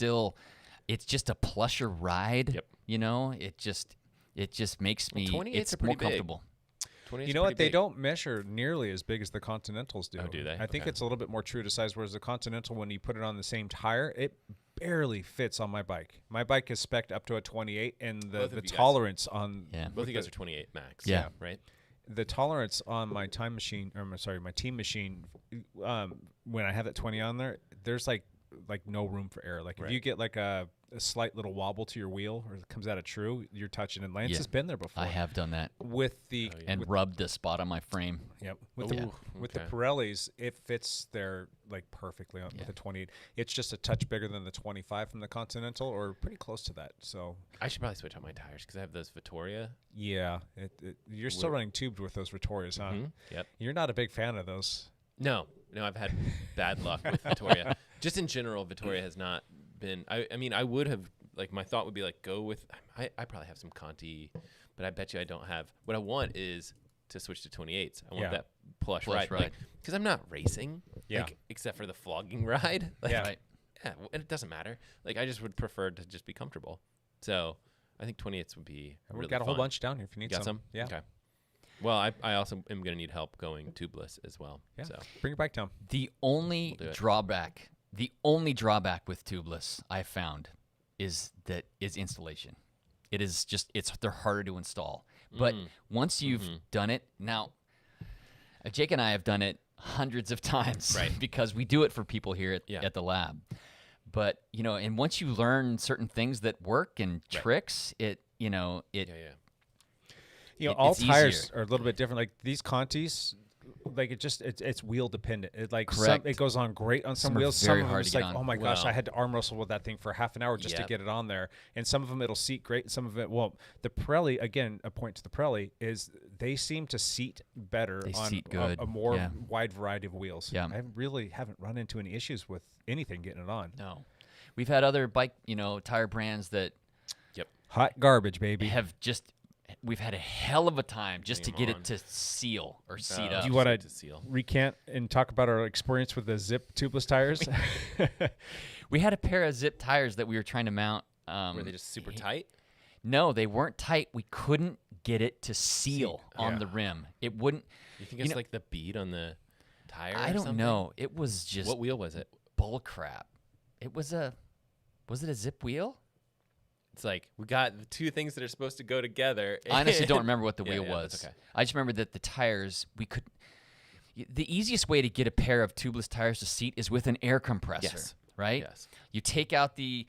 just a plusher ride. Yep. It just makes me 28s it's are pretty more big. comfortable. 28 You know what? They don't measure nearly as big as the Continentals do. Oh, do they? I think Okay. it's a little bit more true to size, whereas the Continental, when you put it on the same tire, it barely fits on my bike. My bike is spec'd up to a 28, and Both the of you guys. tolerance on Yeah. Both of you guys are 28 max. Yeah. Right? the tolerance on my time machine, or my team machine, when I have that 20 on there, there's like no room for error. Like Right. if you get like a slight little wobble to your wheel, or it comes out of true, you're touching. And Lance Yeah. has been there before. I have done that with the and rubbed the spot on my frame. Yep. With the Ooh, with the okay. Pirellis, it fits there like perfectly with the 28. It's just a touch bigger than the 25 from the Continental, or pretty close to that. So I should probably switch out my tires because I have those Vittoria. yeah, you're still running tubed with those Vittorias, huh? Mhm. Yep. You're not a big fan of those. No, I've had bad luck with Vittoria. Just in general, Vittoria has not been. I mean, I would have like my thought would be like go with. I probably have some Conti, but I bet you I don't have. What I want is to switch to 28s. I want Yeah. that plush Plush ride, ride. because I'm not racing. Yeah. Like, except for the flogging ride. Like, Yeah. Right. Yeah, and it doesn't matter. Like I just would prefer to just be comfortable. So I think 28s would be. We've really got a whole fun. bunch down here if you need You got some? Yeah. Okay. Well, I also am going to need help going tubeless as well. Yeah. So Bring your bike down. The only We'll do it. drawback with tubeless I found is installation. It is just they're harder to install. But once you've done it, now Jake and I have done it hundreds of times, Right. because we do it for people here Yeah. at the lab. But and once you learn certain things that work and tricks, yeah. All it's tires easier. are a little bit different. Like these Contis, like it's wheel dependent. It like Correct. it goes on great on some Some are wheels. very Some of them hard it's to like, get on. oh my gosh, Well- I had to arm wrestle with that thing for half an hour just to Yep. get it on there. And some of them it'll seat great. Some of it, well, the Pirelli, again, a point to the Pirelli is they seem to seat better They on seat a good. more Yeah. wide variety of wheels. Yeah. I really haven't run into any issues with anything getting it on. No. We've had other bike, tire brands that Hot garbage, baby. we've had a hell of a time just to Bring 'em get on. it to seal or seat Oh. up. Do you want to to seal. recant and talk about our experience with the Zip tubeless tires? We had a pair of Zip tires that we were trying to mount. Were they just super tight? No, they weren't tight. We couldn't get it to seal on Yeah. the rim. It wouldn't. You think it's know- like the bead on the tire? I or don't something? know. It was just What wheel was it? bull crap. It was it a Zip wheel? It's like we got the two things that are supposed to go together. I honestly don't and- remember what the Yeah, wheel yeah, that's was. okay. I just remember that the tires the easiest way to get a pair of tubeless tires to seat is with an air compressor, Yes. right? Yes. You take out you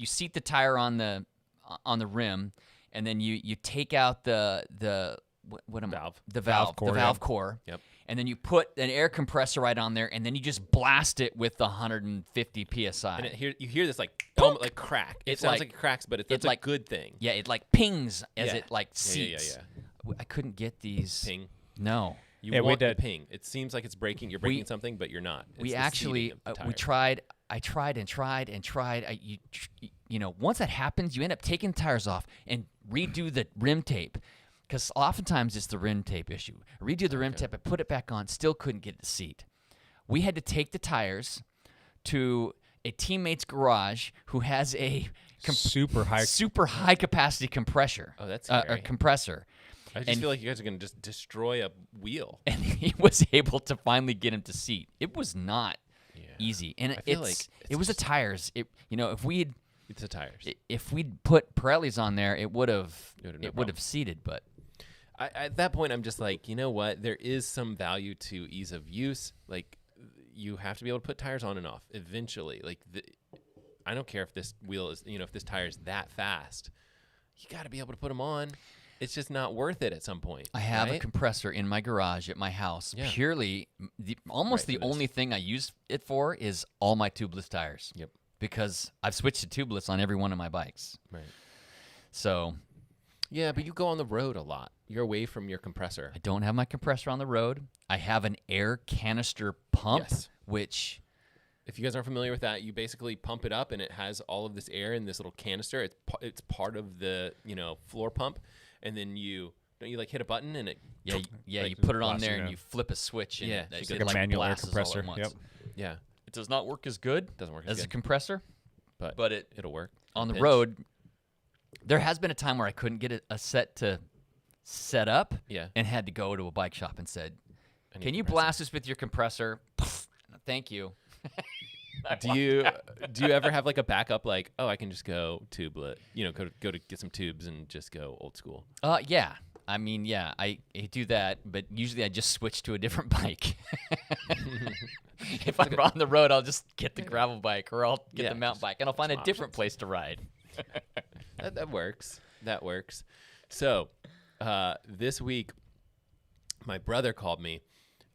seat the tire on the rim, and then you take out the what am Valve. the Valve core, the valve yeah. core. Yep. And then you put an air compressor right on there, and then you just blast it with 150 psi. And you hear this like almost like crack. It It's sounds like- like it cracks, but it's it's a like- good thing. Yeah, it like pings as Yeah. it like Yeah, seats. yeah. I couldn't get these. Ping. No. You Yeah, we want the did. ping. It seems like it's breaking. You're breaking something, but you're not. It's We the actually seating of the we tire. tried. I tried and tried and tried. You know, once that happens, you end up taking the tires off and redo the rim tape, because oftentimes it's the rim tape issue. Redo the rim tape. I put it back on. Still couldn't get it to seat. We had to take the tires to a teammate's garage who has a Super high. super high capacity compressor. Oh, that's or scary. compressor. I just and- feel like you guys are going to just destroy a wheel. And he was able to finally get him to seat. It was not easy, and I feel like it was the just- tires. If we'd It's the tires. put Pirellis on there, it would have would've no seated. But At that point, I'm just like, you know what? There is some value to ease of use. Like, you have to be able to put tires on and off eventually. Like, I don't care if this wheel is, if this tire is that fast. You got to be able to put them on. It's just not worth it at some point. I have a right? compressor in my garage at my house. Yeah. Purely, almost Right the for this. only thing I use it for is all my tubeless tires. Yep. Because I've switched to tubeless on every one of my bikes. Right. So Yeah, but you go on the road a lot. You're away from your compressor. I don't have my compressor on the road. I have an air canister pump, Yes. which If you guys aren't familiar with that, you basically pump it up and it has all of this air in this little canister. It's part of the floor pump, and then don't you like hit a button and it you Like put it on blasting there and out. you flip a switch and Yeah, it, it's it, like a like manual air blasts all at compressor. once. Yep. yeah It does not work as good doesn't work as as a good, compressor, but it'll work on the Pinch. road, there has been a time where I couldn't get a set to set up Yeah. and had to go to a bike shop and said, I need "Can you compressor." blast this with your compressor?" Thank you. Do you ever have like a backup, like, oh, I can just go tubeless, go to get some tubes and just go old school? Yeah. I mean, yeah, I do that, but usually I just switch to a different bike. If I'm on the road, I'll just get the gravel bike or I'll get Yeah, the mountain bike, and I'll find a some different options. place to ride. That works. That works. So this week, my brother called me.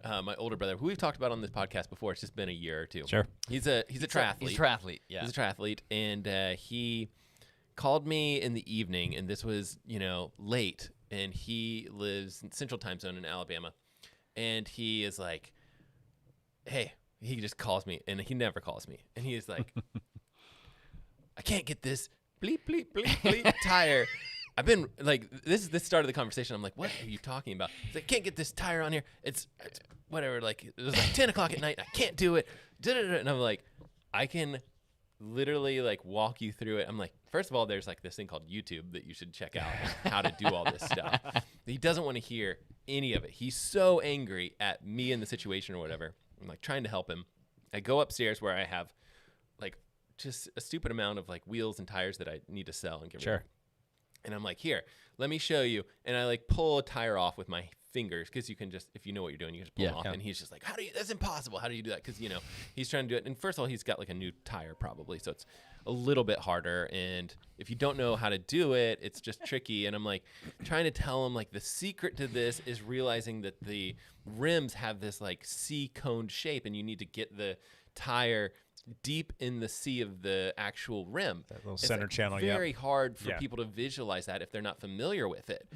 My older brother, who we've talked about on this podcast before. It's just been a year or two. Sure. He's a triathlete. He's a triathlete, yeah. He's a triathlete, and he called me in the evening, and this was late, and he lives in Central Time Zone in Alabama, and he is like, "Hey," he just calls me, and he never calls me, and he is like, "I can't get this bleep bleep bleep bleep tire." I've been like, this started the conversation. I'm like, what are you talking about? He's like, can't get this tire on here. It's whatever. Like, it was like 10 o'clock at night. I can't do it. And I'm like, I can literally like walk you through it. I'm like, first of all, there's like this thing called YouTube that you should check out, how to do all this stuff. He doesn't want to hear any of it. He's so angry at me and the situation or whatever. I'm like trying to help him. I go upstairs where I have like just a stupid amount of like wheels and tires that I need to sell and get rid of. Sure. And I'm like, here, let me show you. And I like pull a tire off with my fingers, because you can just, if you know what you're doing, you can just pull it off. Yeah. And he's just like, that's impossible. How do you do that? Because, he's trying to do it. And first of all, he's got like a new tire probably. So it's a little bit harder. And if you don't know how to do it, it's just tricky. And I'm like trying to tell him like the secret to this is realizing that the rims have this like C-coned shape, and you need to get the tire deep in the C of the actual rim. That little It's center channel, yeah. very hard for Yeah. people to visualize that if they're not familiar with it.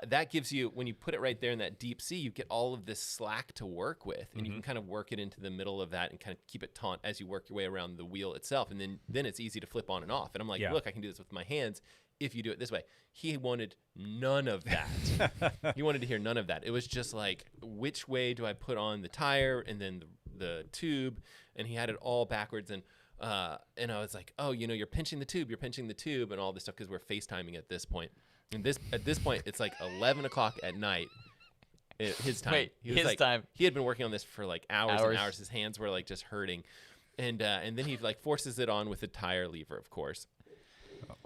That gives you, when you put it right there in that deep C, you get all of this slack to work with, and you can kind of work it into the middle of that and kind of keep it taut as you work your way around the wheel itself. And then it's easy to flip on and off. And I'm like, Yeah. look, I can do this with my hands if you do it this way. He wanted none of that. He wanted to hear none of that. It was just like, which way do I put on the tire and then the tube? And he had it all backwards. And I was like, oh, you're pinching the tube, and all this stuff, because we're FaceTiming at this point. And at this point, it's like 11 o'clock at night. His time. Wait, He was his like- time. He had been working on this for like hours and Hours. hours. His hands were like just hurting. And then he like forces it on with the tire lever, of course.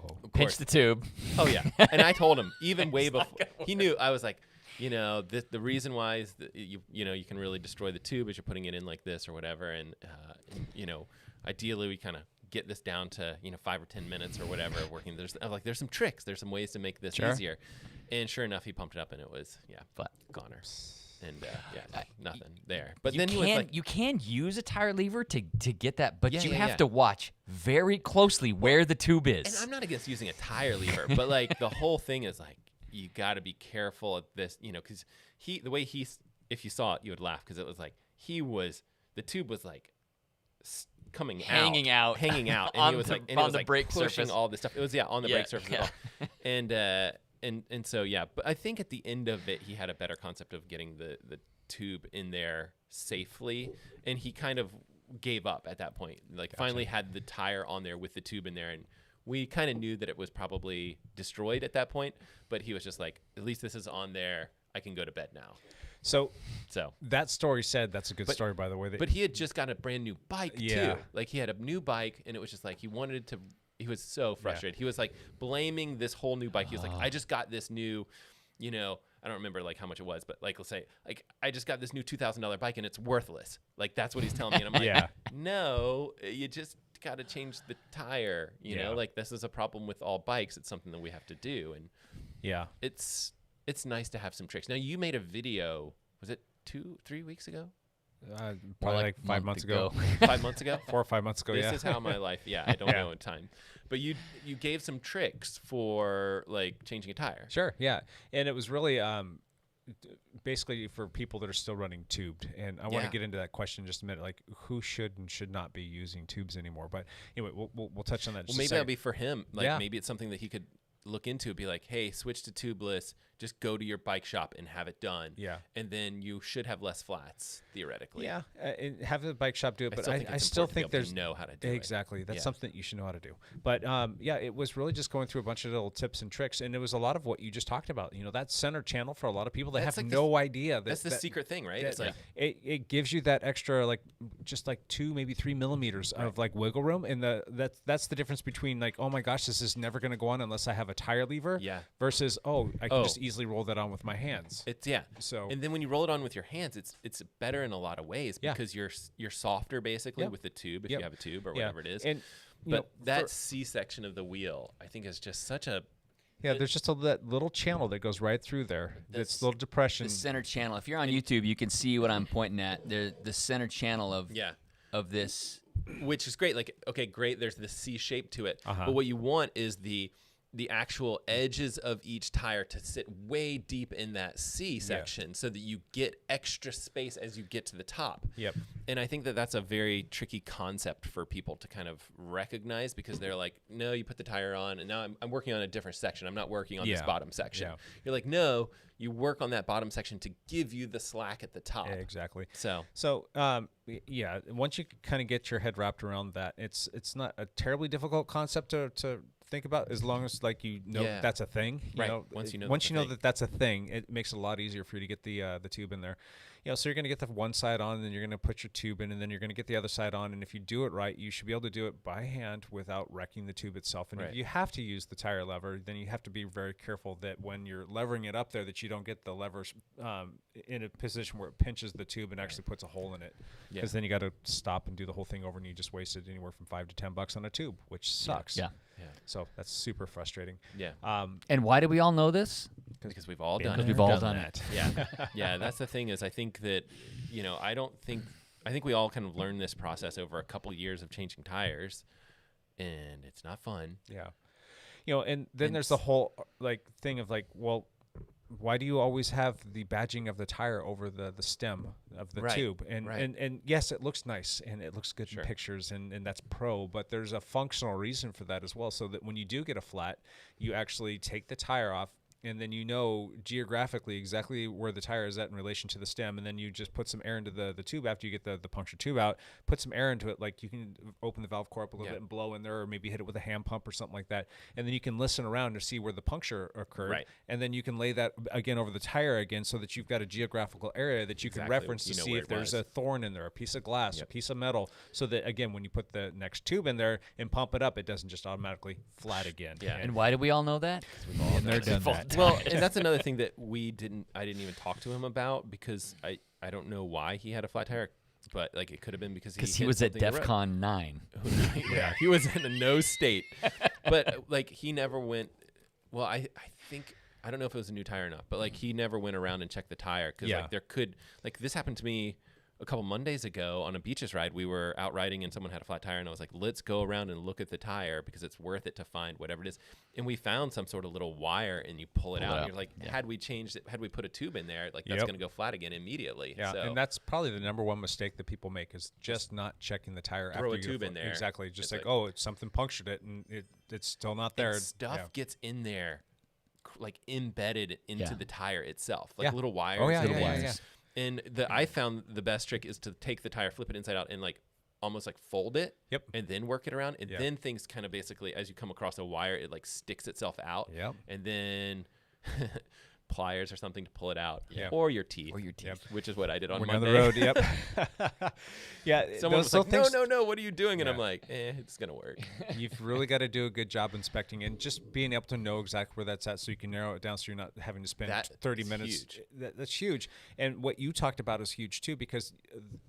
Of Pinch course. the tube. Oh yeah, and I told him even way before he knew. I was like, the reason why is that you can really destroy the tube is you're putting it in like this or whatever, and ideally we kind of get this down to 5 or 10 minutes or whatever working. There's some tricks. There's some ways to make this Sure. easier, And sure enough, he pumped it up, and it was But goner. And nothing there. But then he was like, you can use a tire lever to get that, but you have yeah. to watch very closely where the tube is. and I'm not against using a tire lever, but like the whole thing is like you got to be careful of this, because the way if you saw it, you would laugh because it was like the tube was like hanging out, and on he was the- like, and on it was the like brake pushing surface. all this stuff. It was on the brake surface yeah. as well. And so but I think at the end of it, he had a better concept of getting the tube in there safely, and he kind of gave up at that point. Like finally had the tire on there with the tube in there, and we kind of knew that it was probably destroyed at that point. But he was just like, at least this is on there. I can go to bed now. So So that story said, that's a good story, by the way. But he had just got a brand new bike Yeah. too. Like he had a new bike, and it was just like he was so frustrated. He was like blaming this whole new bike. He was like, I just got this new, I don't remember like how much it was, but like let's say like I just got this new $2,000 bike and it's worthless. Like that's what he's telling me, and I'm like, no, you just got to change the tire. You know, like this is a problem with all bikes. It's something that we have to do, and it's nice to have some tricks. Now you made a video. Was it 2-3 weeks ago? Probably like 5 months ago. 5 months ago? 4 or 5 months ago, This is how my life, I don't know in time. But you gave some tricks for like changing a tire. Sure, yeah. And it was really basically for people that are still running tubed. And I want to get into that question in just a minute, like who should and should not be using tubes anymore. But anyway, we'll touch on that just Well, maybe a that'll second. be for him. Like maybe it's something that he could look into. Be like, hey, switch to tubeless. Just go to your bike shop and have it done. Yeah. And then you should have less flats, theoretically. Yeah, and have the bike shop do it. But I it's still important to be think able there's to know how to do it. Exactly. That's something that you should know how to do. But it was really just going through a bunch of little tips and tricks, and it was a lot of what you just talked about. That center channel for a lot of people, they have like no idea. That's the secret thing, right? It's like it gives you that extra, like just like 2, maybe 3 millimeters of like wiggle room, and that's the difference between like, oh my gosh, this is never going to go on unless I have a tire lever. Yeah. Versus I can just easily roll that on with my hands. It's So and then when you roll it on with your hands, it's better in a lot of ways because you're softer basically with the tube if you have a tube or whatever it is. And but that C section of the wheel, I think, is just such a there's just that little channel that goes right through there. That's little depression. The center channel. If you're on YouTube, you can see what I'm pointing at. The center channel of this, which is great. Like, okay, great. There's the C shape to it, but what you want is the actual edges of each tire to sit way deep in that C section so that you get extra space as you get to the top. Yep. And I think that that's a very tricky concept for people to kind of recognize because they're like, no, you put the tire on and now I'm working on a different section. I'm not working on this bottom section. Yeah. You're like, no, you work on that bottom section to give you the slack at the top. Yeah, exactly. So once you kind of get your head wrapped around that, it's not a terribly difficult concept to think about as long as like that's a thing. Right. Once you know that that's a thing, it makes it a lot easier for you to get the tube in there. So you're going to get the one side on, and then you're going to put your tube in, and then you're going to get the other side on. And if you do it right, you should be able to do it by hand without wrecking the tube itself. And if you have to use the tire lever, then you have to be very careful that when you're levering it up there, that you don't get the levers in a position where it pinches the tube and actually puts a hole in it. Because then you got to stop and do the whole thing over, and you just wasted anywhere from $5 to $10 on a tube, which sucks. Yeah. So that's super frustrating. Yeah. And why do we all know this? Because we've all done it. Because we've all done it. Yeah. Yeah. That's the thing is I think that, I think we all kind of learned this process over a couple years of changing tires, and it's not fun. Yeah. And then there's the whole thing of like, well, why do you always have the badging of the tire over the stem of the tube? And yes, it looks nice and it looks good in pictures and that's pro, but there's a functional reason for that as well. So that when you do get a flat, you actually take the tire off, and then geographically exactly where the tire is at in relation to the stem, and then you just put some air into the tube after you get the punctured tube out, put some air into it, like you can open the valve core up a little bit and blow in there, or maybe hit it with a hand pump or something like that, and then you can listen around to see where the puncture occurred, and then you can lay that again over the tire again so that you've got a geographical area that you can reference to see if there's a thorn in there, a piece of glass, a piece of metal, so that again when you put the next tube in there and pump it up, it doesn't just automatically flat again. And why do we all know that? We've all done that. Well, and that's another thing that I didn't even talk to him about because I don't know why he had a flat tire, but like it could have been because he was at DEFCON 9. Yeah, he was in a no state, but like he never went. Well, I think I don't know if it was a new tire or not, but like he never went around and checked the tire because Yeah. like there could like this happened to me a couple Mondays ago on a beaches ride. We were out riding and someone had a flat tire and I was like, let's go around and look at the tire because it's worth it to find whatever it is. And we found some sort of little wire and you pull it out and you're like, had we changed it, had we put a tube in there, like that's Yep. going to go flat again immediately. Yeah, So and that's probably the number one mistake that people make is just not checking the tire. throw after a tube in there. Exactly, just It's like, like- oh, it's something punctured it, and it's still not there. and stuff Yeah. gets in there like embedded into Yeah. the tire itself, like Yeah. little wires. Oh, yeah, little yeah, wires. yeah. And I found the best trick is to take the tire, flip it inside out, and like almost like fold it. Yep. And then work it around, and Yep. then things kind of basically as you come across a wire, it like sticks itself out. Yep. And then pliers or something to pull it out, Yeah. or your teeth, Or your teeth. Yep. which is what I did on We're down Monday. the road. Yep. Yeah. Someone those was like, little things- no, what are you doing? And Yeah. I'm like, it's gonna work. You've really got to do a good job inspecting and just being able to know exactly where that's at so you can narrow it down so you're not having to spend That 30 is minutes. huge. That's huge. And what you talked about is huge too because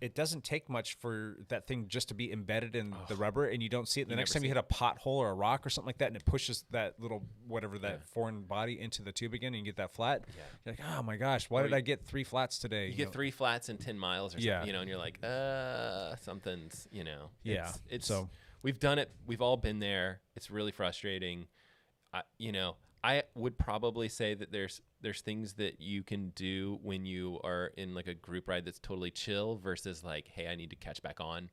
it doesn't take much for that thing just to be embedded in the rubber and you don't see it. The next never time you see hit a pothole or a rock or something like that and it pushes that little whatever that foreign body into the tube again and you get that flat. You're like, oh my gosh, why did I get 3 flats today? You get 3 flats in 10 miles or something, Yeah. and you're like, something's, Yeah. It's So- we've done it. We've all been there. It's really frustrating. I would probably say that there's things that you can do when you are in like a group ride that's totally chill versus like, hey, I need to catch back on.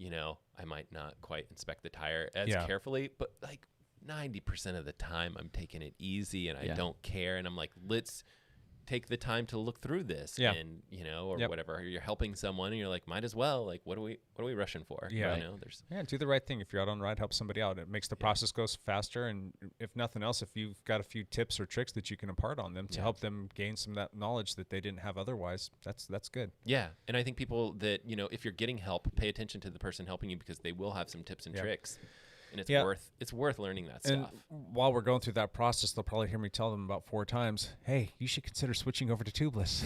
I might not quite inspect the tire as Yeah. carefully, but like 90% of the time I'm taking it easy and I Yeah. don't care. And I'm like, let's take the time to look through this Yeah. and or Yep. whatever. You're helping someone and you're like, might as well. Like, what are we rushing for? Yeah. There's Yeah, do the right thing. If you're out on a ride, help somebody out. It makes the process go faster. And if nothing else, if you've got a few tips or tricks that you can impart on them to help them gain some of that knowledge that they didn't have otherwise, that's good. yeah. And I think people that, if you're getting help, pay attention to the person helping you because they will have some tips and Yeah. tricks. And it's Yeah. worth learning that And stuff. while we're going through that process, they'll probably hear me tell them about 4 times, hey, you should consider switching over to Tubeless.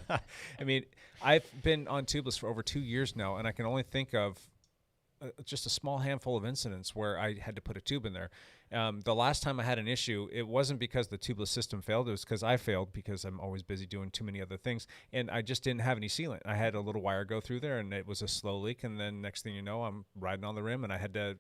Yeah. I mean, I've been on Tubeless for over 2 years now, and I can only think of just a small handful of incidents where I had to put a tube in there. The last time I had an issue, it wasn't because the tubeless system failed. It was because I failed because I'm always busy doing too many other things. And I just didn't have any sealant. I had a little wire go through there, and it was a slow leak. And then next thing you know, I'm riding on the rim, and I had to,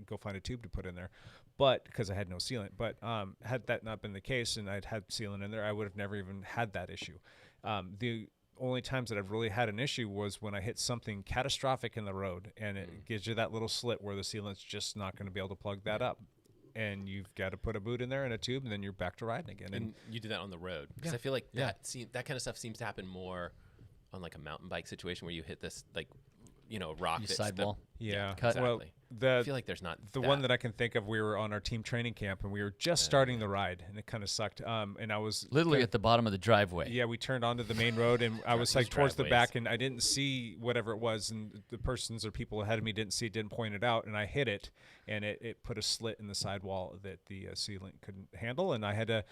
go find a tube to put in there. But because I had no sealant. But had that not been the case and I'd had sealant in there, I would have never even had that issue. The only times that I've really had an issue was when I hit something catastrophic in the road and it gives you that little slit where the sealant's just not going to be able to plug that up. And you've got to put a boot in there and a tube, and then you're back to riding again. And you do that on the road because Yeah. I feel like Yeah. that kind of stuff seems to happen more on like a mountain bike situation where you hit this like rock that's Sidewall. Yeah. Cut. Well, Exactly. I feel like there's not the one that I can think of, we were on our team training camp and we were just starting the ride and it kind of sucked. And I was Literally at the bottom of the driveway. yeah, we turned onto the main road and I was These like towards the driveways. back and I didn't see whatever it was and the persons or people ahead of me didn't point it out and I hit it and it put a slit in the sidewall that the sealant couldn't handle and I had to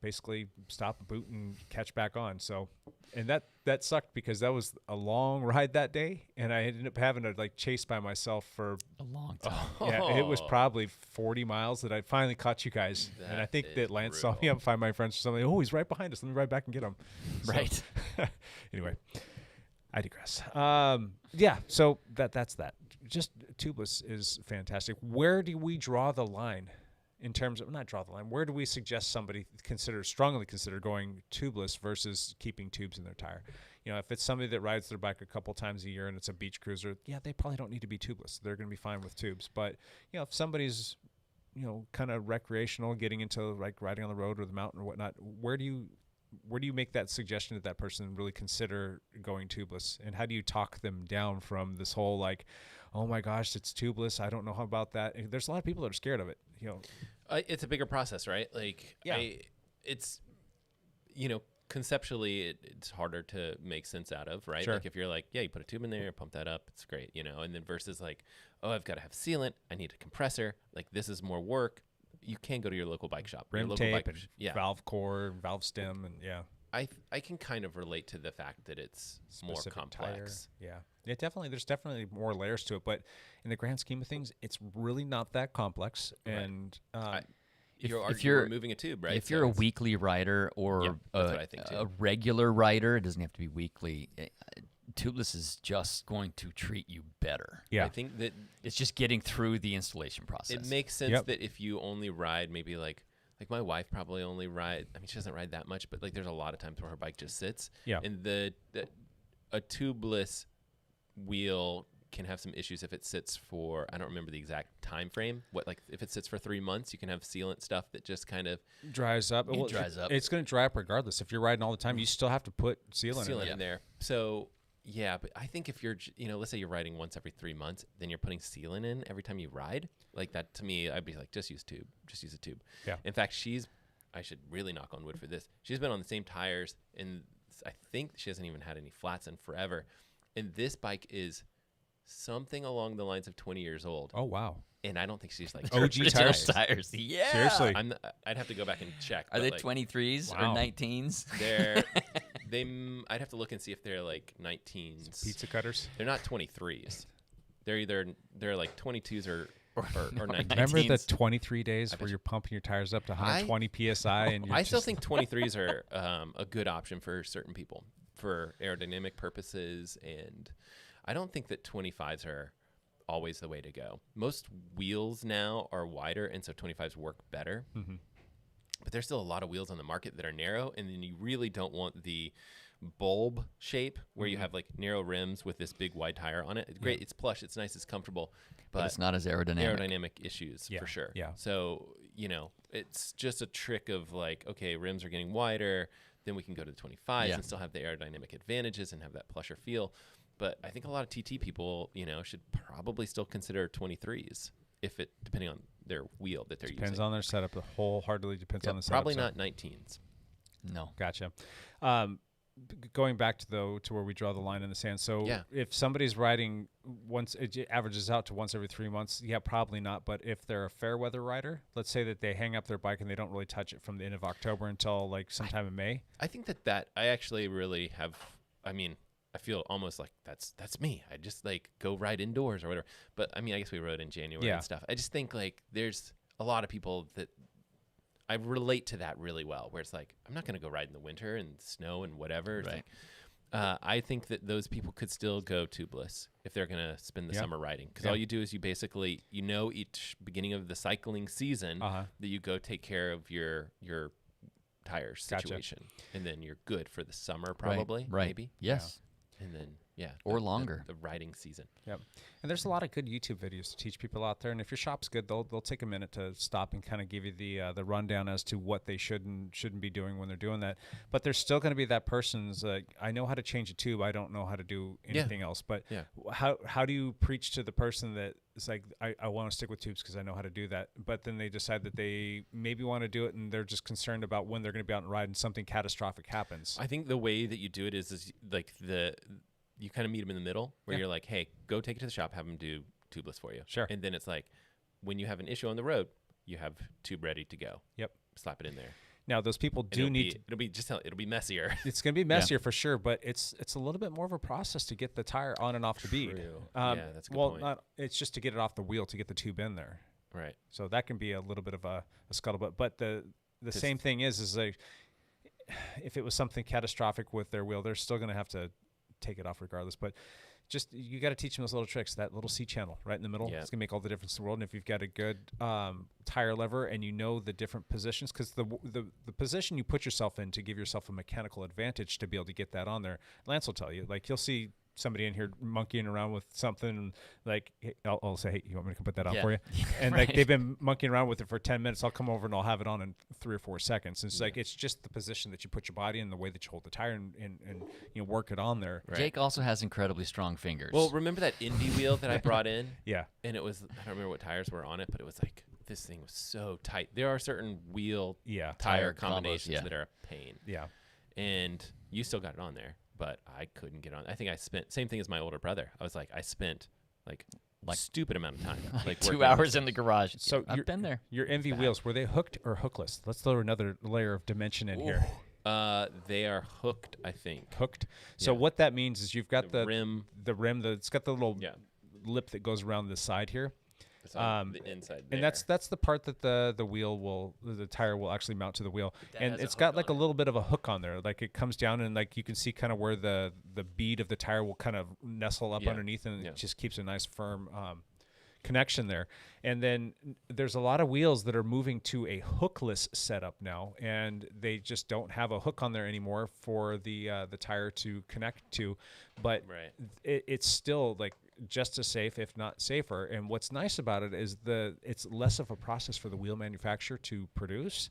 basically stop, boot, and catch back on. So, and that sucked because that was a long ride that day, and I ended up having to like chase by myself for A long time. yeah, it was probably 40 miles that I finally caught you guys, and I That think is that Lance saw me brutal. up, find my friends or something. Oh, he's right behind us. Let me ride back and get him. So- Right. anyway, I digress. Yeah, so that's that. Just tubeless is fantastic. Where do we draw the line? In terms of not draw the line, where do we suggest somebody strongly consider going tubeless versus keeping tubes in their tire? If it's somebody that rides their bike a couple times a year and it's a beach cruiser, yeah, they probably don't need to be tubeless. They're going to be fine with tubes. But if somebody's kind of recreational, getting into like riding on the road or the mountain or whatnot, where do you make that suggestion that person really consider going tubeless, and how do you talk them down from this whole like, oh my gosh, it's tubeless, I don't know how about that? There's a lot of people that are scared of it. It's a bigger process, right? Like, Yeah. it's, conceptually it's harder to make sense out of, right? Sure. Like if you're like, yeah, you put a tube in there, pump that up, it's great, and then versus like, oh, I've got to have sealant, I need a compressor, like this is more work. You can go to your local bike shop. Your Rim local tape bike, and yeah. valve core, valve stem, and yeah. I can kind of relate to the fact that it's more Specific complex. tire. Yeah, definitely. There's definitely more layers to it, but in the grand scheme of things, it's really not that complex. Right. And you're removing a tube, right? If you're a weekly rider or Yeah, that's what I think too. a regular rider, it doesn't have to be weekly. Tubeless is just going to treat you better. Yeah. I think that It's just getting through the installation process. it makes sense Yep. that if you only ride maybe like my wife probably only ride. I mean, she doesn't ride that much, but like there's a lot of times where her bike just sits. Yeah. And a tubeless wheel can have some issues if it sits for, I don't remember the exact time frame. Like if it sits for 3 months, you can have sealant stuff that just kind of Dries up. It dries up. It's going to dry up regardless. If you're riding all the time, you still have to put sealant in. in there. So yeah, but I think if you're, let's say you're riding once every 3 months, then you're putting sealant in every time you ride. Like that to me, I'd be like, just use a tube. Yeah. In fact, I should really knock on wood for this. She's been on the same tires, and I think she hasn't even had any flats in forever. And this bike is something along the lines of 20 years old. Oh, wow. And I don't think she's like OG Original tires. Yeah. Seriously. I'd have to go back and check. Are but they like, 23s Wow. or 19s? I'd have to look and see if they're like 19s. Pizza cutters. They're not 23s. They're like 22s or 19s. Remember the 19s. 23 days where you're pumping your tires up to 120 PSI? And you're I still just- think 23s are a good option for certain people for aerodynamic purposes, and I don't think that 25s are always the way to go. Most wheels now are wider, and so 25s work better. Mhm. But there's still a lot of wheels on the market that are narrow, and then you really don't want the bulb shape where you have like narrow rims with this big wide tire on it. It's great, it's plush, it's nice, it's comfortable, But it's not as aerodynamic. aerodynamic issues Yeah, for sure. yeah. So, it's just a trick of like, okay, rims are getting wider, then we can go to the 25s Yeah. and still have the aerodynamic advantages and have that plusher feel. But I think a lot of TT people, should probably still consider 23s depending on their wheel that they're Depends using. on their setup. The wholeheartedly depends on the setup. Probably so- not 19s. No. Gotcha. Going back to where we draw the line in the sand. So Yeah. if somebody's riding once, it averages out to once every 3 months. Yeah, probably not. But if they're a fair weather rider, let's say that they hang up their bike and they don't really touch it from the end of October until like sometime in May. I think that I actually really have. I mean, I feel almost like that's me. I just like go ride indoors or whatever. But I mean, I guess we rode in January Yeah. and stuff. I just think like there's a lot of people that I relate to that really well, where it's like I'm not going to go ride in the winter and snow and whatever. It's Right. like, I think that those people could still go tubeless if they're going to spend the Yeah. summer riding, because Yeah. all you do is you basically each beginning of the cycling season Uh-huh. that you go take care of your tire Gotcha. situation, and then you're good for the summer probably, Right. maybe, Yes. and then Or longer. the riding season. Yep. And there's a lot of good YouTube videos to teach people out there. And if your shop's good, they'll take a minute to stop and kind of give you the rundown as to what they should and shouldn't be doing when they're doing that. But there's still going to be that person's like, I know how to change a tube. I don't know how to do anything else. But Yeah. how do you preach to the person that is like, I want to stick with tubes because I know how to do that. But then they decide that they maybe want to do it and they're just concerned about when they're going to be out and ride and something catastrophic happens. I think the way that you do it is like you kind of meet them in the middle, where Yeah. you're like, hey, go take it to the shop, have them do tubeless for you. Sure. And then it's like, when you have an issue on the road, you have tube ready to go. Yep. Slap it in there. Now, those people And do need it'll be messier. It's going to be messier for sure, but it's a little bit more of a process to get the tire on and off the bead. True. Yeah, that's a good well, point. it's just to get it off the wheel to get the tube in there. Right. So that can be a little bit of a scuttlebutt. But the same thing is like if it was something catastrophic with their wheel, they're still going to have to take it off regardless. But just you got to teach them those little tricks. That little C channel right in the middle, Yeah. it's gonna make all the difference in the world. And if you've got a good tire lever and you know the different positions, because the position you put yourself in to give yourself a mechanical advantage to be able to get that on there, Lance will tell you. Like you'll see somebody in here monkeying around with something, like hey, I'll say, hey, you want me to come put that on Yeah. for you? And Right. like they've been monkeying around with it for 10 minutes. I'll come over and I'll have it on in 3 or 4 seconds. And it's like it's just the position that you put your body in, the way that you hold the tire, and work it on there. Right. Jake also has incredibly strong fingers. Well, remember that Indy wheel that I brought in? Yeah. And it was, I don't remember what tires were on it, but it was like, this thing was so tight. There are certain wheel Yeah. tire Tire combos, combinations yeah. that are a pain. Yeah. And you still got it on there, but I couldn't get on. I think I spent, same thing as my older brother. I spent like stupid amount of time. Like 2 working on hours this. in the garage. So I've been there. Your MV wheels, were they hooked or hookless? Let's throw another layer of dimension in here. They are hooked, I think. Hooked. So Yeah. what that means is you've got the rim. it's got the little Yeah. lip that goes around the side here. The inside there. And that's the part that the tire will actually mount to the wheel, That and has a it's got hook like a on it. little bit of a hook on there. Like it comes down and like you can see kind of where the bead of the tire will kind of nestle up Yeah. underneath, and Yeah. it just keeps a nice firm connection there. And then there's a lot of wheels that are moving to a hookless setup now, and they just don't have a hook on there anymore for the tire to connect to. But Right. it's still like just as safe, if not safer. And what's nice about it is it's less of a process for the wheel manufacturer to produce,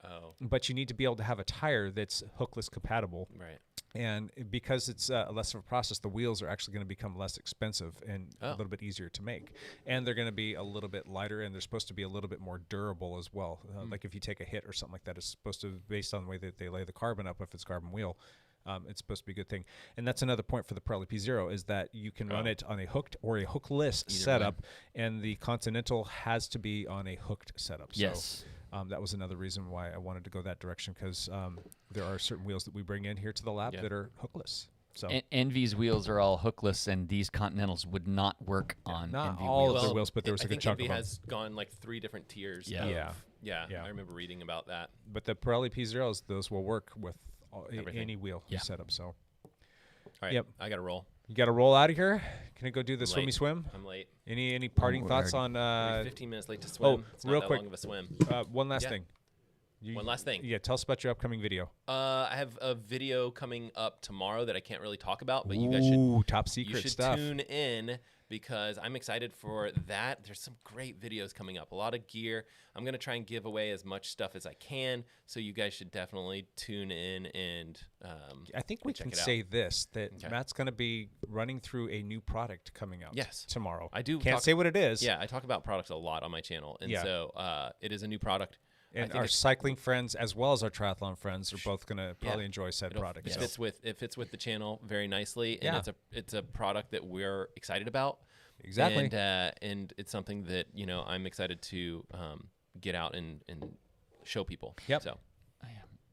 Oh, but you need to be able to have a tire that's hookless compatible. right. And because it's less of a process, the wheels are actually going to become less expensive and a Oh. little bit easier to make. And they're going to be a little bit lighter, and they're supposed to be a little bit more durable as well. Like if you take a hit or something like that, it's supposed to, based on the way that they lay the carbon up, if it's carbon wheel, it's supposed to be a good thing. And that's another point for the Pirelli P0 is that you can run it on a hooked or a hookless setup, and the Continental has to be on a hooked setup. Yes. So that was another reason why I wanted to go that direction, because there are certain wheels that we bring in here to the lab that are hookless. So Envy's wheels are all hookless, and these Continentals would not work on not Envy all wheels. of the wheels, but there was I a good think chunk Envy of them. has gone like 3 different tiers. Yeah. of- Yeah. yeah. I remember reading about that. But the Pirelli P0s, those will work with Everything. any wheel setup. So All right. Yep. I got to roll. you got to roll out of here. Can I go do the I'm swimmy late. swim? I'm late. Any parting we're thoughts already- on 15 minutes late to swim. It's not real that quick. long of a swim. one last Yeah. thing? One last thing. Yeah, tell us about your upcoming video. I have a video coming up tomorrow that I can't really talk about, but you guys should Ooh, top secret stuff. tune in because I'm excited for that. There's some great videos coming up, a lot of gear. I'm going to try and give away as much stuff as I can, so you guys should definitely tune in and I think we check can it out. say this, that Okay. Matt's going to be running through a new product coming out Yes. tomorrow. I do Can't talk- say what it is. yeah, I talk about products a lot on my channel, and Yeah. so it is a new product. I And think our it's- cycling friends as well as our triathlon friends are both going to probably Yeah. enjoy said It'll- product. It So. fits with the channel very nicely, and Yeah. it's a product that we're excited about. Exactly. And it's something that I'm excited to get out and show people. Yep. So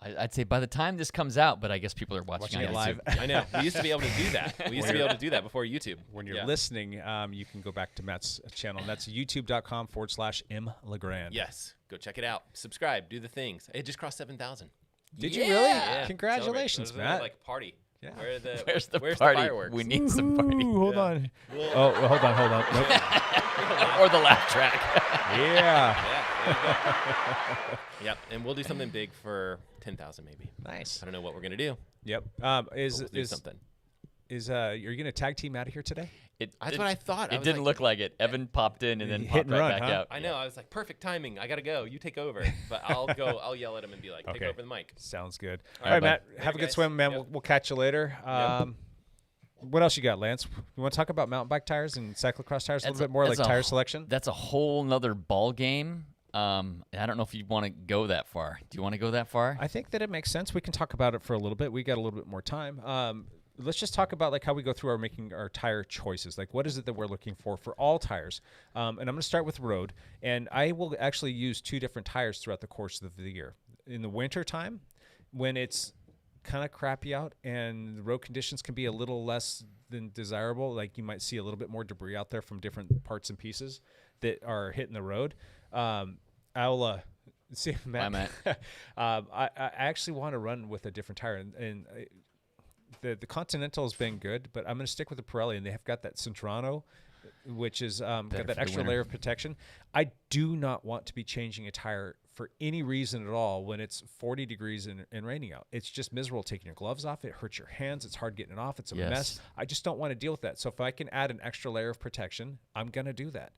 I'd say by the time this comes out, but I guess people are watching, Watching on it live. YouTube. I know we used to be able to do that. We used to be able to do that before YouTube. When you're Yeah. listening, you can go back to Matt's channel. And that's youtube.com/mlegrand. Yes, go check it out. Subscribe. Do the things. It just crossed 7,000. Did you really? Yeah. Congratulations, Celebrate. Matt. Like party. Yeah. Where's the where's party? The fireworks? We need some party. Ooh, hold on. Oh, well, hold on. Nope. Or the laugh track. Yeah. Yeah. There you go. Yep. And we'll do something big for 10,000 maybe. Nice. I don't know what we're gonna do. Yep. But we'll do something. Are you going to tag team out of here today? That's what I thought. I It was didn't like- look like it. Evan popped in and then Hit popped and right run, back huh? out. I know. I was like, perfect timing. I gotta go. You take over. But I'll go. I'll yell at him and be like, take Okay. over the mic. Sounds good. All All right, right, Matt. bud. Have a Later, good swim, man. guys. We'll catch you later. What else you got, Lance? You want to talk about mountain bike tires and cyclocross tires a little bit more, like tire selection? That's a whole nother ball game. I don't know if you want to go that far. Do you want to go that far? I think that it makes sense. We can talk about it for a little bit. We got a little bit more time. Let's just talk about like how we go through making our tire choices. Like what is it that we're looking for all tires? And I'm going to start with road. And I will actually use 2 different tires throughout the course of the year. In the winter time, when it's kind of crappy out and the road conditions can be a little less than desirable, like you might see a little bit more debris out there from different parts and pieces that are hitting the road. I'll see, Matt. Bye, Matt. I actually want to run with a different tire, and the Continental has been good, but I'm going to stick with the Pirelli, and they have got that Centrano, which is got for that the extra winter. layer of protection. I do not want to be changing a tire for any reason at all when it's 40 degrees and raining out. It's just miserable taking your gloves off. It hurts your hands. It's hard getting it off. It's a Yes. mess. I just don't want to deal with that. So if I can add an extra layer of protection, I'm going to do that.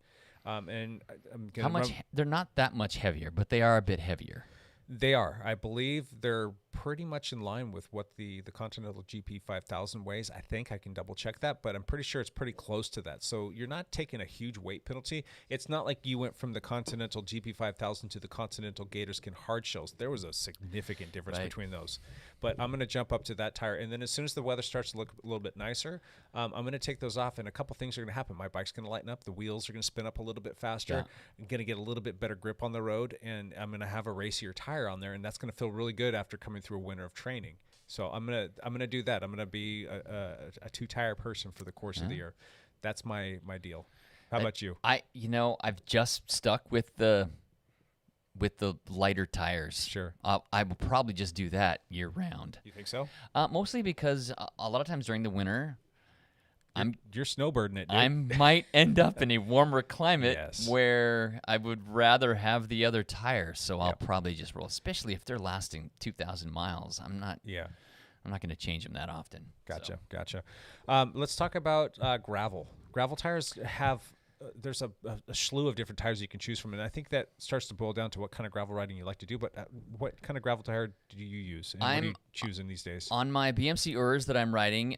And I'm going How much? They're not that much heavier, but they are a bit heavier. They are. I believe they're pretty much in line with what the Continental GP 5000 weighs. I think I can double check that, but I'm pretty sure it's pretty close to that. So you're not taking a huge weight penalty. It's not like you went from the Continental GP 5000 to the Continental Gatorskin hard shells. There was a significant difference Right. between those. But I'm going to jump up to that tire. And then as soon as the weather starts to look a little bit nicer, I'm going to take those off, and a couple things are going to happen. My bike's going to lighten up. The wheels are going to spin up a little bit faster. Yeah. I'm going to get a little bit better grip on the road, and I'm going to have a racier tire on there, and that's going to feel really good after coming through a winter of training. So I'm gonna do that. I'm gonna be a 2-tire person for the course of the year. That's my deal. How about you? I've just stuck with the lighter tires. Sure. I will probably just do that year round. You think so? Mostly because a lot of times during the winter, You're snowbirding it, dude. I might end up in a warmer climate Yes. where I would rather have the other tires. So I'll Yep. probably just roll, especially if they're lasting 2,000 miles. I'm not going to change them that often. Gotcha. So. Gotcha. Let's talk about gravel. Gravel tires have there's a slew of different tires you can choose from, and I think that starts to boil down to what kind of gravel riding you like to do. But what kind of gravel tire do you use? And what are you choosing these days? On my BMC Urs that I'm riding,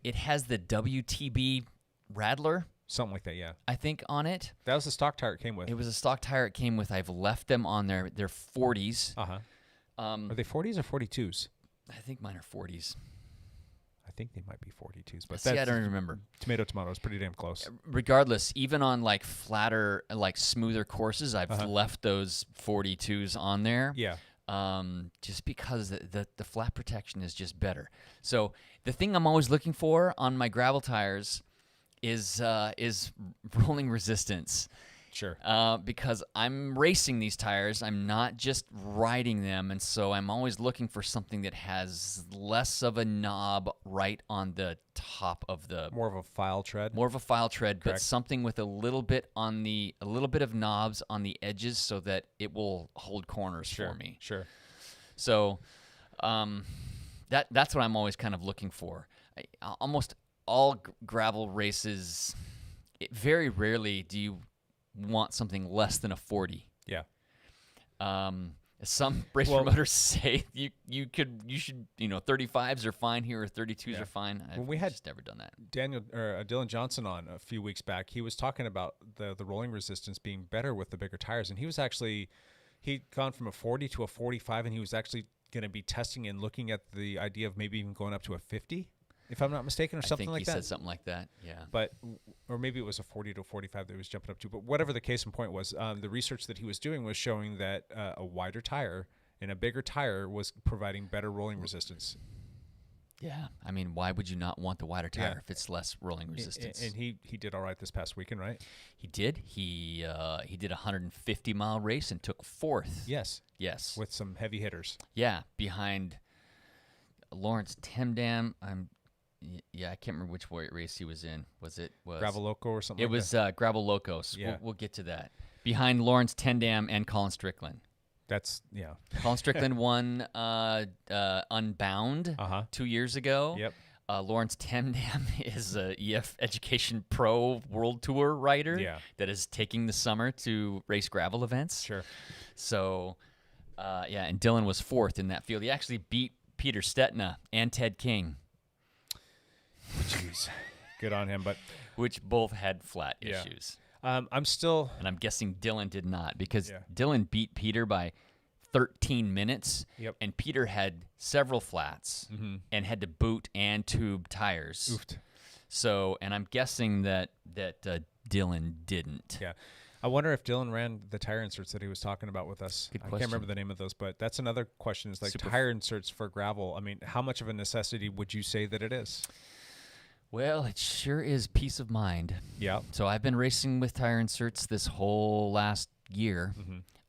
it has the WTB Rattler, Something like that, yeah. I think, on it. That was the stock tire it came with. It was a stock tire it came with. I've left them on their 40s. Uh-huh. Are they 40s or 42s? I think mine are 40s. I think they might be 42s, but See, I don't remember. Tomato, it's pretty damn close. Regardless, even on like flatter, like smoother courses, I've left those 42s on there. Yeah. Just because the flat protection is just better. So the thing I'm always looking for on my gravel tires is rolling resistance. Sure. Because I'm racing these tires, I'm not just riding them, and so I'm always looking for something that has less of a knob right on the top of the More of a file tread. but Correct. something with a little bit of knobs on the edges so that it will hold corners for me. Sure. So, that's what I'm always kind of looking for. Almost all gravel races, very rarely do you want something less than a 40. Yeah. Some race promoters say you should 35s are fine here or 32s are fine. I've just never done that. Dylan Johnson on a few weeks back, he was talking about the rolling resistance being better with the bigger tires, and he'd gone from a 40 to a 45, and he was actually going to be testing and looking at the idea of maybe even going up to a 50. If I'm not mistaken, or something like that. I think he said something like that, yeah. Or maybe it was a 40 to a 45 that he was jumping up to. But whatever the case in point was, the research that he was doing was showing that a wider tire and a bigger tire was providing better rolling resistance. Yeah, I mean, why would you not want the wider tire if it's less rolling resistance? And he did all right this past weekend, right? He did. He did a 150-mile race and took fourth. Yes. With some heavy hitters. Yeah, behind Lawrence Temdam. I can't remember which race he was in. Was Gravel Loco or something? It was Gravel Locos. Yeah. We'll get to that. Behind Lawrence Tendam and Colin Strickland. Colin Strickland won Unbound 2 years ago. Yep. Lawrence Temdam is a EF Education Pro World Tour rider that is taking the summer to race gravel events. Sure. So, and Dylan was fourth in that field. He actually beat Peter Stetna and Ted King. Jeez, good on him. But which both had flat issues. And I'm guessing Dylan did not, because Dylan beat Peter by 13 minutes. Yep. And Peter had several flats and had to boot and tube tires. Oofed. So, and I'm guessing that Dylan didn't. Yeah. I wonder if Dylan ran the tire inserts that he was talking about with us. Good I question. can't remember the name of those, but that's another question is like Super tire inserts for gravel. I mean, how much of a necessity would you say that it is? Well, it sure is peace of mind. Yeah. So I've been racing with tire inserts this whole last year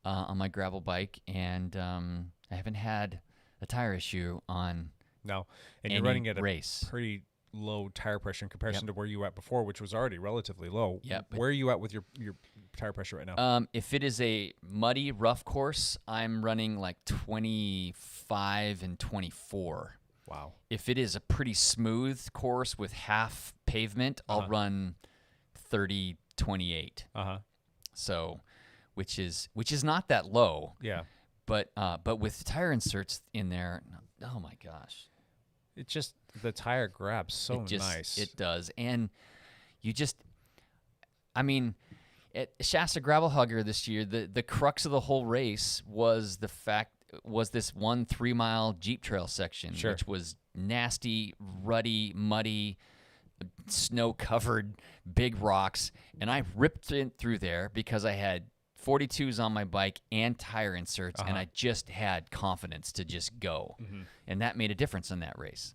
on my gravel bike, and I haven't had a tire issue on No. And any you're running at a race. pretty low tire pressure in comparison to where you were at before, which was already relatively low. Yep. Where are you at with your tire pressure right now? If it is a muddy, rough course, I'm running like 25 and 24. Wow. If it is a pretty smooth course with half pavement, I'll run 30, 28. So, which is not that low. Yeah. But with tire inserts in there, oh my gosh. It just, the tire grabs so nice. It does. And you just, I mean, at Shasta Gravel Hugger this year, the crux of the whole race was this 1 3-mile Jeep trail section, which was nasty, ruddy, muddy, snow-covered, big rocks. And I ripped it through there because I had 42s on my bike and tire inserts, and I just had confidence to just go. And that made a difference in that race.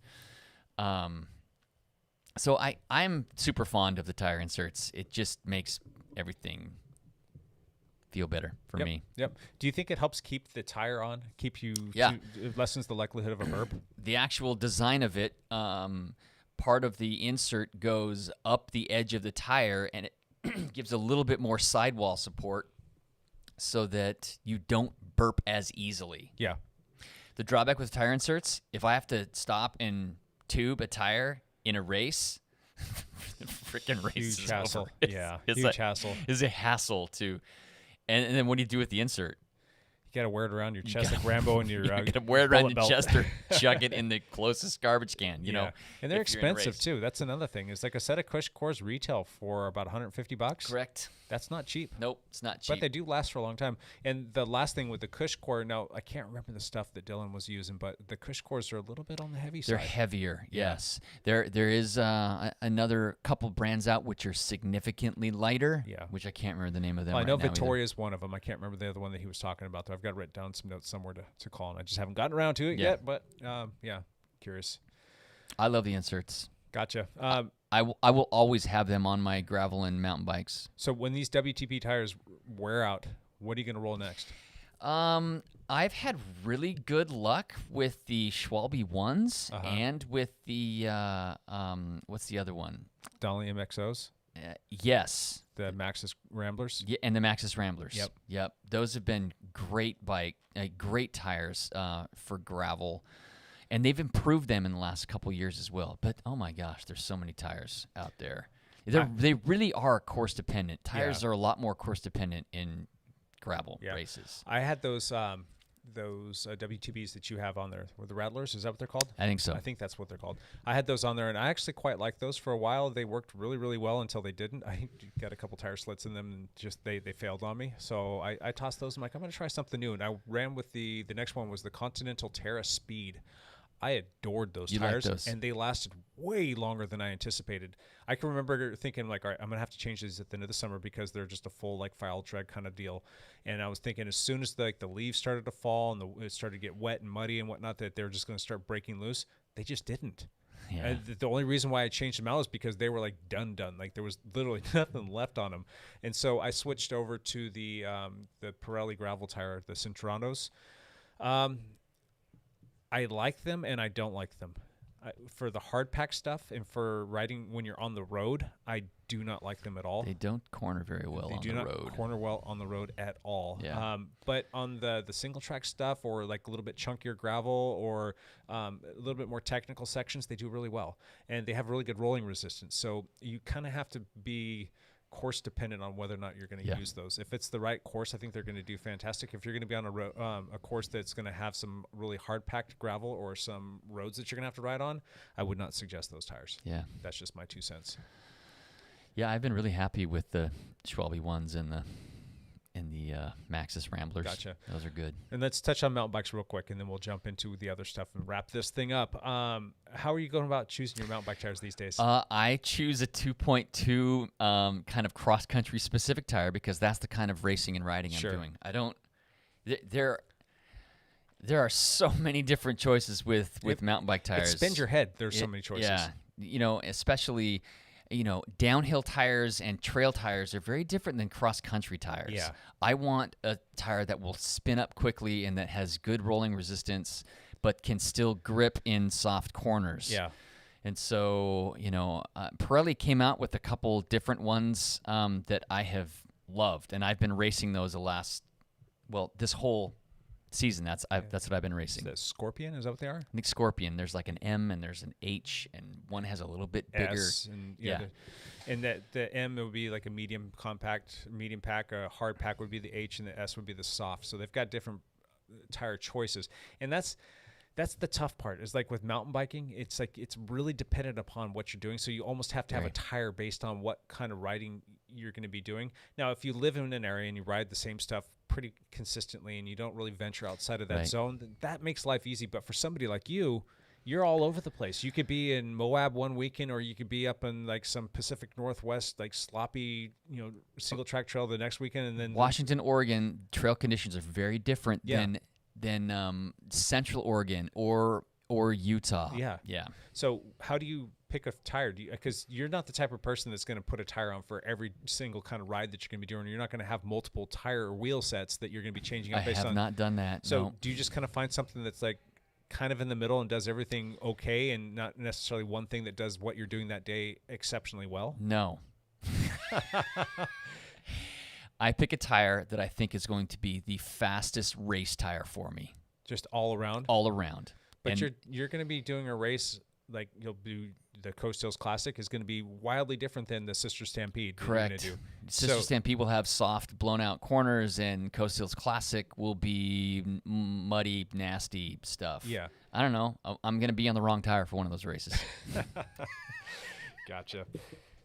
So I'm super fond of the tire inserts. It just makes everything feel better for me. Yep. Do you think it helps keep the tire on? Keep you? Yeah. It lessens the likelihood of a burp. The actual design of it, part of the insert goes up the edge of the tire, and it gives a little bit more sidewall support so that you don't burp as easily. Yeah. The drawback with tire inserts, if I have to stop and tube a tire in a race, freaking race Huge is hassle. over. Yeah. It's Huge hassle. It's a hassle to, and then what do you do with the insert? You got to wear it around your chest like Rambo and your You gotta wear it around bullet your belt. chest or chuck it in the closest garbage can. You know, and they're if you're in a expensive race. too. That's another thing. It's like a set of Cush cores retail for about $150. Correct. That's not cheap. Nope, it's not cheap. But they do last for a long time. And the last thing with the Cush core, now I can't remember the stuff that Dylan was using, but the Cush cores are a little bit on the heavy They're side. heavier, Yeah. yes. There is another couple brands out which are significantly lighter. Yeah. Which I can't remember the name of them. Well, I right know now either. Victoria is one of them. I can't remember the other one that he was talking about, though. I've got to write down some notes somewhere to call, and I just haven't gotten around to it Yeah. yet. But yeah, curious. I love the inserts. Gotcha. I will always have them on my gravel and mountain bikes. So when these WTP tires wear out, what are you going to roll next? I've had really good luck with the Schwalbe ones and with the what's the other one? Dolly MXOs, Yes. the Maxxis Ramblers. Yeah, and the Maxxis Ramblers. Yep. Those have been great great tires for gravel, and they've improved them in the last couple years as well. But oh my gosh, there's so many tires out there. They really are course dependent. Tires are a lot more course dependent in gravel races. I had those WTBs that you have on there. Were the Rattlers? Is that what they're called? I think so. I think that's what they're called. I had those on there, and I actually quite liked those for a while. They worked really, really well until they didn't. I got a couple tire slits in them, and just they failed on me. So I tossed those. I'm like, I'm going to try something new. And I ran with the next one was the Continental Terra Speed. I adored those tires, like those. and they lasted way longer than I anticipated. I can remember thinking, like, all right, I'm going to have to change these at the end of the summer because they're just a full, like, file tread kind of deal. And I was thinking as soon as, the leaves started to fall and it started to get wet and muddy and whatnot, that they were just going to start breaking loose. They just didn't. Yeah. And the only reason why I changed them out is because they were, like, done. Like, there was literally nothing left on them. And so I switched over to the Pirelli gravel tire, the Cinturonos. I like them and I don't like them. For the hard pack stuff and for riding when you're on the road, I do not like them at all. They don't corner very well They on do the not road. corner well on the road at all. Yeah. But on the single track stuff or like a little bit chunkier gravel or a little bit more technical sections, they do really well. And they have really good rolling resistance. So you kind of have to be course dependent on whether or not you're going to use those. If it's the right course, I think they're going to do fantastic. If you're going to be on a course that's going to have some really hard packed gravel or some roads that you're going to have to ride on, I would not suggest those tires. Yeah. That's just my 2 cents. Yeah, I've been really happy with the Schwalbe ones and the Maxxis Ramblers. Gotcha. Those are good. And let's touch on mountain bikes real quick, and then we'll jump into the other stuff and wrap this thing up. How are you going about choosing your mountain bike tires these days? I choose a 2.2 kind of cross-country specific tire because that's the kind of racing and riding I'm doing. I don't. There are so many different choices with mountain bike tires. It spins your head. There's so many choices. Yeah, especially. Downhill tires and trail tires are very different than cross-country tires. Yeah. I want a tire that will spin up quickly and that has good rolling resistance, but can still grip in soft corners. Yeah. And so, Pirelli came out with a couple different ones that I have loved, and I've been racing those this whole season. That's what I've been racing. Is that Scorpion? Is that what they are? I think Scorpion. There's like an M and there's an H, and one has a little bit bigger. S and and the M would be like a medium pack. A hard pack would be the H, and the S would be the soft. So they've got different tire choices, and that's the tough part. Is like with mountain biking, it's like it's really dependent upon what you're doing. So you almost have to have a tire based on what kind of riding you're going to be doing. Now, if you live in an area and you ride the same stuff pretty consistently and you don't really venture outside of that zone, then that makes life easy. But for somebody like you, you're all over the place. You could be in Moab one weekend, or you could be up in like some Pacific Northwest, like sloppy, single track trail the next weekend. And then Washington, Oregon, trail conditions are very different than Central Oregon or or Utah. Yeah. Yeah. So how do you pick a tire? Because you're not the type of person that's going to put a tire on for every single kind of ride that you're going to be doing. You're not going to have multiple tire or wheel sets that you're going to be changing up I based have on. not done that. So no. do you just kind of find something that's like kind of in the middle and does everything okay, and not necessarily one thing that does what you're doing that day exceptionally well? No. I pick a tire that I think is going to be the fastest race tire for me. Just all around? All around. But And you're going to be doing a race like you'll do the Coast Hills Classic is going to be wildly different than the Sister Stampede. that you're gonna correct. do. Sister So- Stampede will have soft, blown out corners, and Coast Hills Classic will be muddy, nasty stuff. Yeah. I don't know. I'm going to be on the wrong tire for one of those races. Gotcha.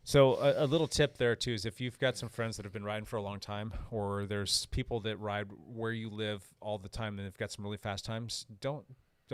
So a little tip there too is if you've got some friends that have been riding for a long time, or there's people that ride where you live all the time and they've got some really fast times, don't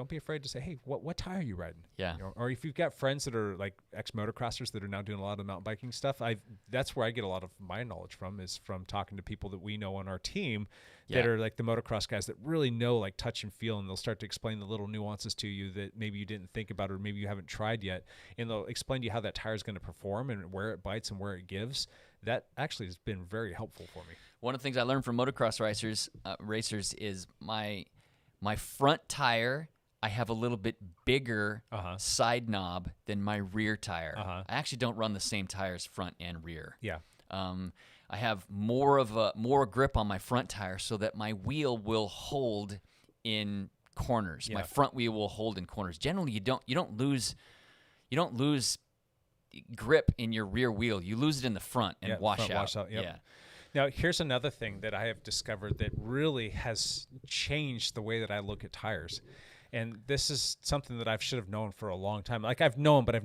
be afraid to say, hey, what tire are you riding? Yeah. You know, or if you've got friends that are like ex-motocrossers that are now doing a lot of mountain biking stuff, that's where I get a lot of my knowledge from, is from talking to people that we know on our team that Yeah. are like the motocross guys that really know like touch and feel, and they'll start to explain the little nuances to you that maybe you didn't think about or maybe you haven't tried yet, and they'll explain to you how that tire is going to perform and where it bites and where it gives. That actually has been very helpful for me. One of the things I learned from motocross racers is my front tire, I have a little bit bigger side knob than my rear tire. I actually don't run the same tires front and rear. Yeah. I have more grip on my front tire so that my wheel will hold in corners. Yeah. My front wheel will hold in corners. Generally, you don't lose grip in your rear wheel. You lose it in the front and wash out. Yep. Yeah. Now, here's another thing that I have discovered that really has changed the way that I look at tires. And this is something that I should have known for a long time. Like I've known, but I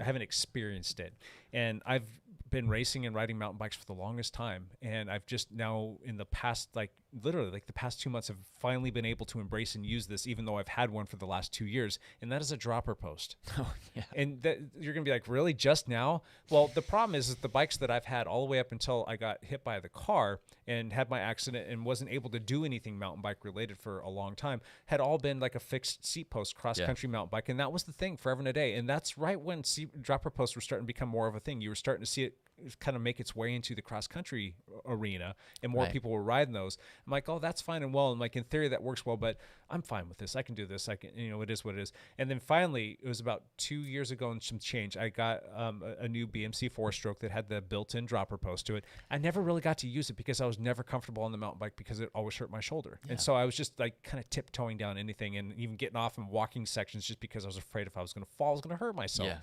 haven't experienced it. And I've been racing and riding mountain bikes for the longest time. And I've just now in the past, literally the past 2 months, have finally been able to embrace and use this, even though I've had one for the last 2 years. And that is a dropper post. Oh, yeah. And you're going to be like, really, just now? Well, the problem is the bikes that I've had all the way up until I got hit by the car and had my accident and wasn't able to do anything mountain bike related for a long time had all been like a fixed seat post cross-country mountain bike. And that was the thing forever and a day. And that's right when dropper posts were starting to become more of a thing. You were starting to see it kind of make its way into the cross-country arena, and more people were riding those. I'm like, oh, that's fine and well. And like, in theory, that works well, but I'm fine with this. I can do this. I can, it is what it is. And then finally, it was about 2 years ago and some change, I got a new BMC 4-stroke that had the built-in dropper post to it. I never really got to use it because I was never comfortable on the mountain bike because it always hurt my shoulder. Yeah. And so I was just like kind of tiptoeing down anything and even getting off in walking sections just because I was afraid if I was going to fall, I was going to hurt myself. Yeah.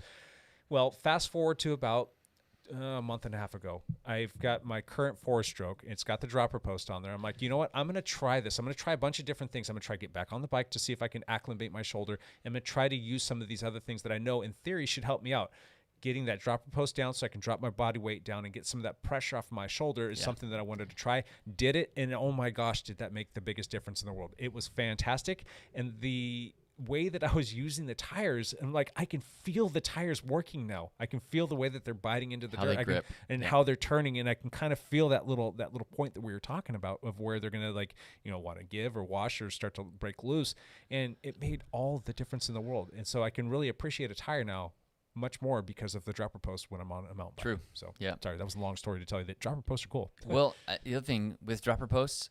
Well, fast forward to about a month and a half ago, I've got my current 4-stroke. It's got the dropper post on there. I'm like, you know what? I'm going to try this. I'm going to try a bunch of different things. I'm going to try to get back on the bike to see if I can acclimate my shoulder. I'm going to try to use some of these other things that I know in theory should help me out. Getting that dropper post down so I can drop my body weight down and get some of that pressure off my shoulder is something that I wanted to try. Did it, and oh my gosh, did that make the biggest difference in the world. It was fantastic. And the way that I was using the tires, I'm like, I can feel the tires working now. I can feel the way that they're biting into the dirt and how they're turning, and I can kind of feel that little point that we were talking about of where they're gonna want to give or wash or start to break loose, and it made all the difference in the world. And so I can really appreciate a tire now much more because of the dropper post when I'm on a mountain bike. True. So sorry, that was a long story to tell you that dropper posts are cool. Well, the other thing with dropper posts,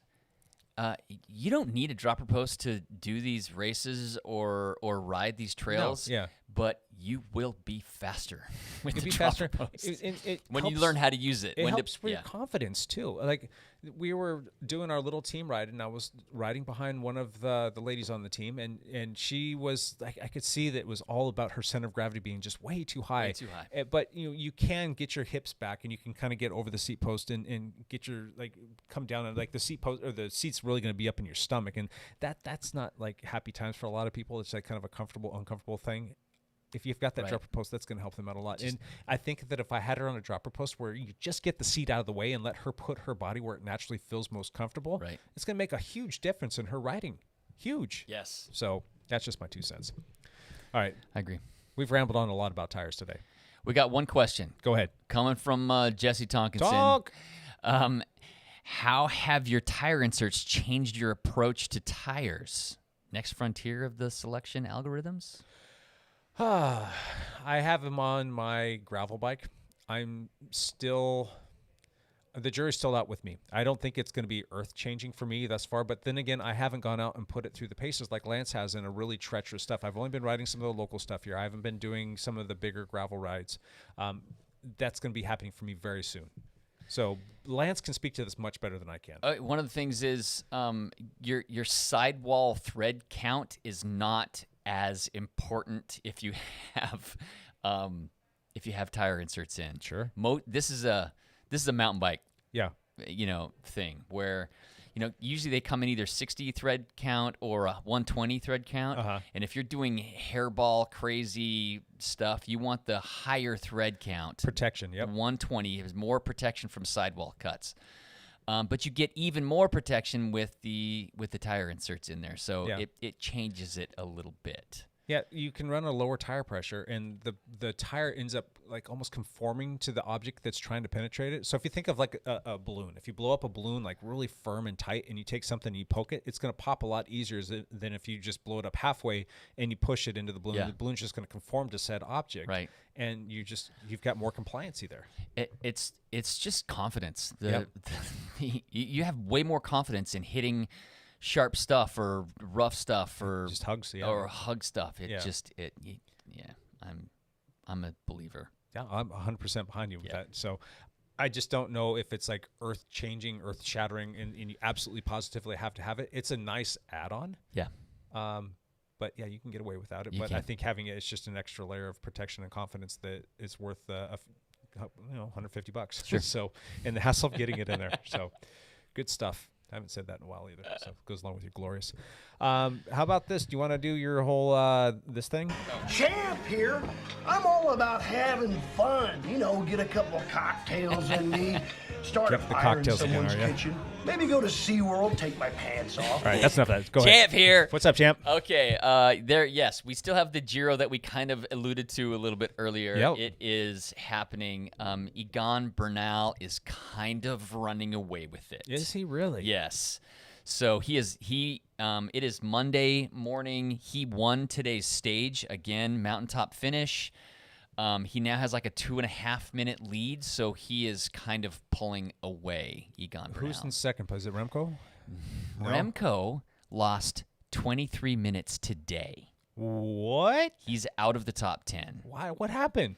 you don't need a dropper post to do these races or ride these trails. No, yeah. But you will be faster with the faster. dropper post It when helps, you learn how to use it. It helps with your confidence too. Like we were doing our little team ride, and I was riding behind one of the ladies on the team, and she was like, I could see that it was all about her center of gravity being just way too high. Way too high. But you can get your hips back, and you can kind of get over the seat post and get your come down, and the seat post or the seat's really going to be up in your stomach, and that's not like happy times for a lot of people. It's like kind of a comfortable, uncomfortable thing. If you've got that dropper post, that's going to help them out a lot. And I think that if I had her on a dropper post where you just get the seat out of the way and let her put her body where it naturally feels most comfortable, it's going to make a huge difference in her riding. Huge. Yes. So that's just my 2 cents. All right. I agree. We've rambled on a lot about tires today. We got one question. Go ahead. Coming from Jesse Tonkinson. Talk! How have your tire inserts changed your approach to tires? next frontier of the selection algorithms? I have him on my gravel bike. I'm still, the jury's still out with me. I don't think it's going to be earth-changing for me thus far, but then again, I haven't gone out and put it through the paces like Lance has in a really treacherous stuff. I've only been riding some of the local stuff here. I haven't been doing some of the bigger gravel rides. That's going to be happening for me very soon. So Lance can speak to this much better than I can. One of the things is your sidewall thread count is not as important if you have tire inserts in. Sure. This is a mountain bike, Yeah. Thing where, usually they come in either 60 thread count or a 120 thread count. Uh-huh. And if you're doing hairball crazy stuff, you want the higher thread count. Protection, yep. 120 is more protection from sidewall cuts. But you get even more protection with the tire inserts in there. So Yeah. it changes it a little bit. Yeah, you can run a lower tire pressure, and the tire ends up like almost conforming to the object that's trying to penetrate it. So if you think of like a balloon, if you blow up a balloon like really firm and tight, and you take something and you poke it, it's going to pop a lot easier than if you just blow it up halfway and you push it into the balloon. Yeah. The balloon's just going to conform to said object, Right. And you've got more compliancy there. It's just confidence. Yep. You have way more confidence in hitting sharp stuff or rough stuff or Just hugs, yeah. or hug stuff. I'm a believer. Yeah, I'm 100% behind you with Yeah. that. So I just don't know if it's like earth-changing, earth-shattering, and you absolutely positively have to have it. It's a nice add-on. Yeah. But yeah, you can get away without it. You But can. I think having it is just an extra layer of protection and confidence that is worth $150. Sure. So, and the hassle of getting it in there. So, good stuff. I haven't said that in a while either. So it goes along with your glorious. How about this? Do you want to do your whole this thing? Champ here. I'm all about having fun. Get a couple of cocktails in me. Start a Get the fire in cocktails again, someone's are ya? kitchen. Maybe go to SeaWorld, take my pants off. All right, that's enough of that. Go Champ ahead. here. What's up, champ? Okay, yes, we still have the Giro that we kind of alluded to a little bit earlier. Yep. It is happening. Egan Bernal is kind of running away with it. Is he really? Yes. So it is Monday morning. He won today's stage again, mountaintop finish. He now has like a 2.5 minute lead, so he is kind of pulling away. Egan Bernal. Who's in second place? Is it Remco? No? Remco lost 23 minutes today. What? He's out of the top 10. Why? What happened?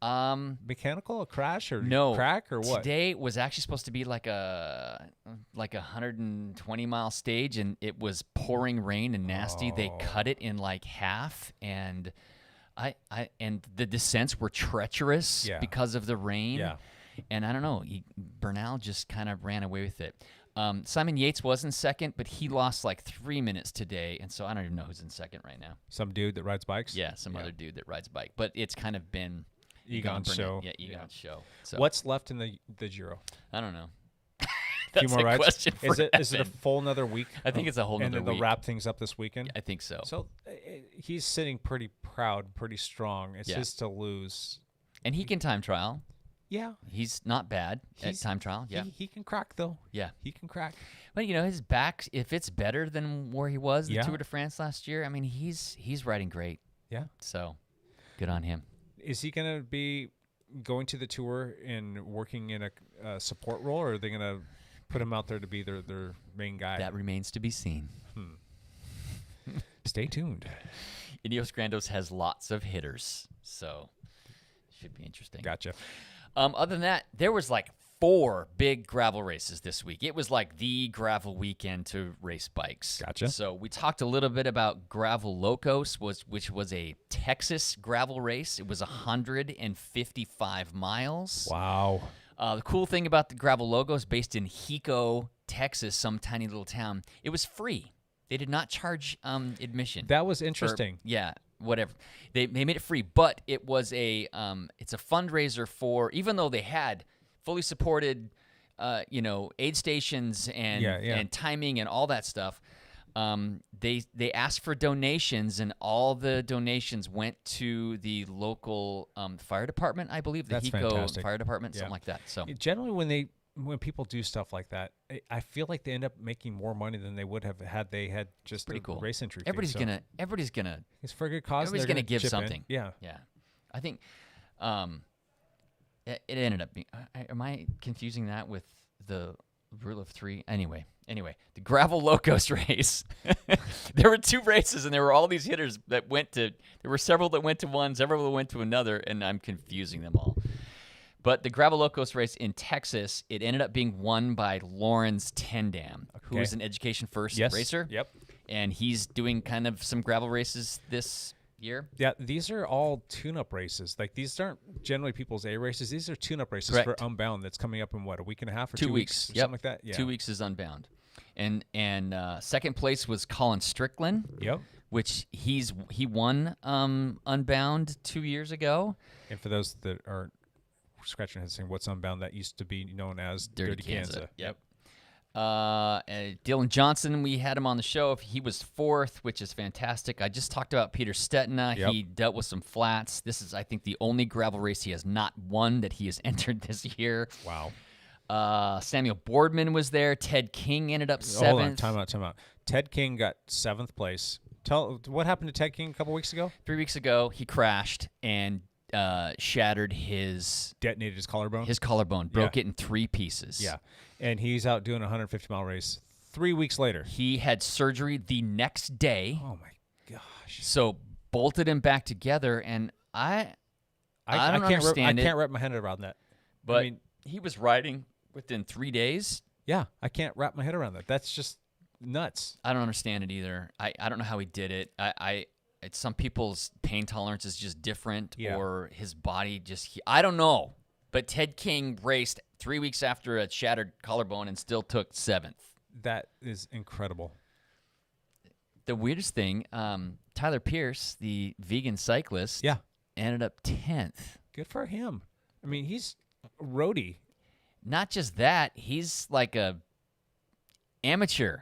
Mechanical, a crash, or No, crack, or what? Today was actually supposed to be like a 120-mile stage, and it was pouring rain and nasty. They cut it in like half, and and the descents were treacherous Yeah. because of the rain. Yeah. And I don't know, Bernal just kind of ran away with it. Simon Yates was in second, but he lost like 3 minutes today, and so I don't even know who's in second right now. Some dude that rides bikes? Yeah, some other dude that rides a bike, but it's kind of been Egon's show. Yeah, Egon's show. So What's left in the Giro? I don't know. A That's few more a rides? question for Is it a Evan. full another week? I think it's a whole and nother then they'll week. wrap things up this weekend? I think so. So he's sitting pretty proud, pretty strong. It's Yeah. his to lose. And he can time trial. Yeah. He's not bad He's- at time trial. Yeah. He can crack, though. Yeah. He can crack. But his back, if it's better than where he was the Yeah. Tour de France last year, I mean, he's riding great. Yeah. So, good on him. Is he going to be going to the Tour and working in a support role, or are they going to put him out there to be their main guy? That remains to be seen. Stay tuned. Ineos Grandos has lots of hitters, so should be interesting. Gotcha. Other than that, there was like 4 big gravel races this week. It was like the gravel weekend to race bikes. Gotcha. So we talked a little bit about Gravel Locos, which was a Texas gravel race. It was 155 miles. Wow. The cool thing about the Gravel Locos, based in Hico, Texas, some tiny little town, it was free. They did not charge admission. That was interesting. Yeah, whatever. They made it free, but it was it's a fundraiser for, even though they had fully supported aid stations and and timing and all that stuff. They asked for donations, and all the donations went to the local fire department, I believe, the That's Hico fantastic. Fire Department, Yeah. something like that. So Generally, when they when people do stuff like that, I feel like they end up making more money than they would have had they had just Pretty a cool. race entry fee. Everybody's So gonna it's for a good cause. everybody's they're gonna give chip in. something. Yeah. Yeah. I think it ended up being. Am I confusing that with the rule of three? Anyway, the Gravel Locos race. There were 2 races, and there were all these hitters that went to. There were several that went to one, several that went to another, and I'm confusing them all. But the Gravel Locos race in Texas, it ended up being won by Lawrence Tendam, who is an Education First racer. Yep. And he's doing kind of some gravel races this year. Yeah, these are all tune-up races. Like, these aren't generally people's A races. These are tune-up races Correct. for Unbound that's coming up in, what, a week and a half or 2 weeks? Or Yep. something like that? Yeah. 2 weeks is Unbound. And second place was Colin Strickland, Yep. which he won Unbound 2 years ago. And for those that are scratching their heads saying, what's Unbound? That used to be known as Dirty Kansas. Yep. Dylan Johnson, we had him on the show. He was 4th, which is fantastic. I just talked about Peter Stetina. Yep. He dealt with some flats. This is, I think, the only gravel race he has not won that he has entered this year. Wow. Samuel Boardman was there. Ted King ended up 7th. Hold on. Time out. Ted King got 7th place. What happened to Ted King a couple weeks ago? 3 weeks ago, he crashed and shattered his Detonated his collarbone? broke it in 3 pieces. Yeah. And he's out doing a 150-mile race 3 weeks later. He had surgery the next day. Oh, my gosh. So bolted him back together, and I don't understand I can't wrap my head around that. But I mean, he was riding within 3 days. yeah, I can't wrap my head around that. That's just nuts. I don't understand it either. I don't know how he did it. It's some people's pain tolerance is just different, or his body just. I don't know. But Ted King raced 3 weeks after a shattered collarbone and still took 7th. That is incredible. The weirdest thing, Tyler Pierce, the vegan cyclist, ended up 10th. Good for him. I mean, he's a roadie. Not just that, he's like a amateur.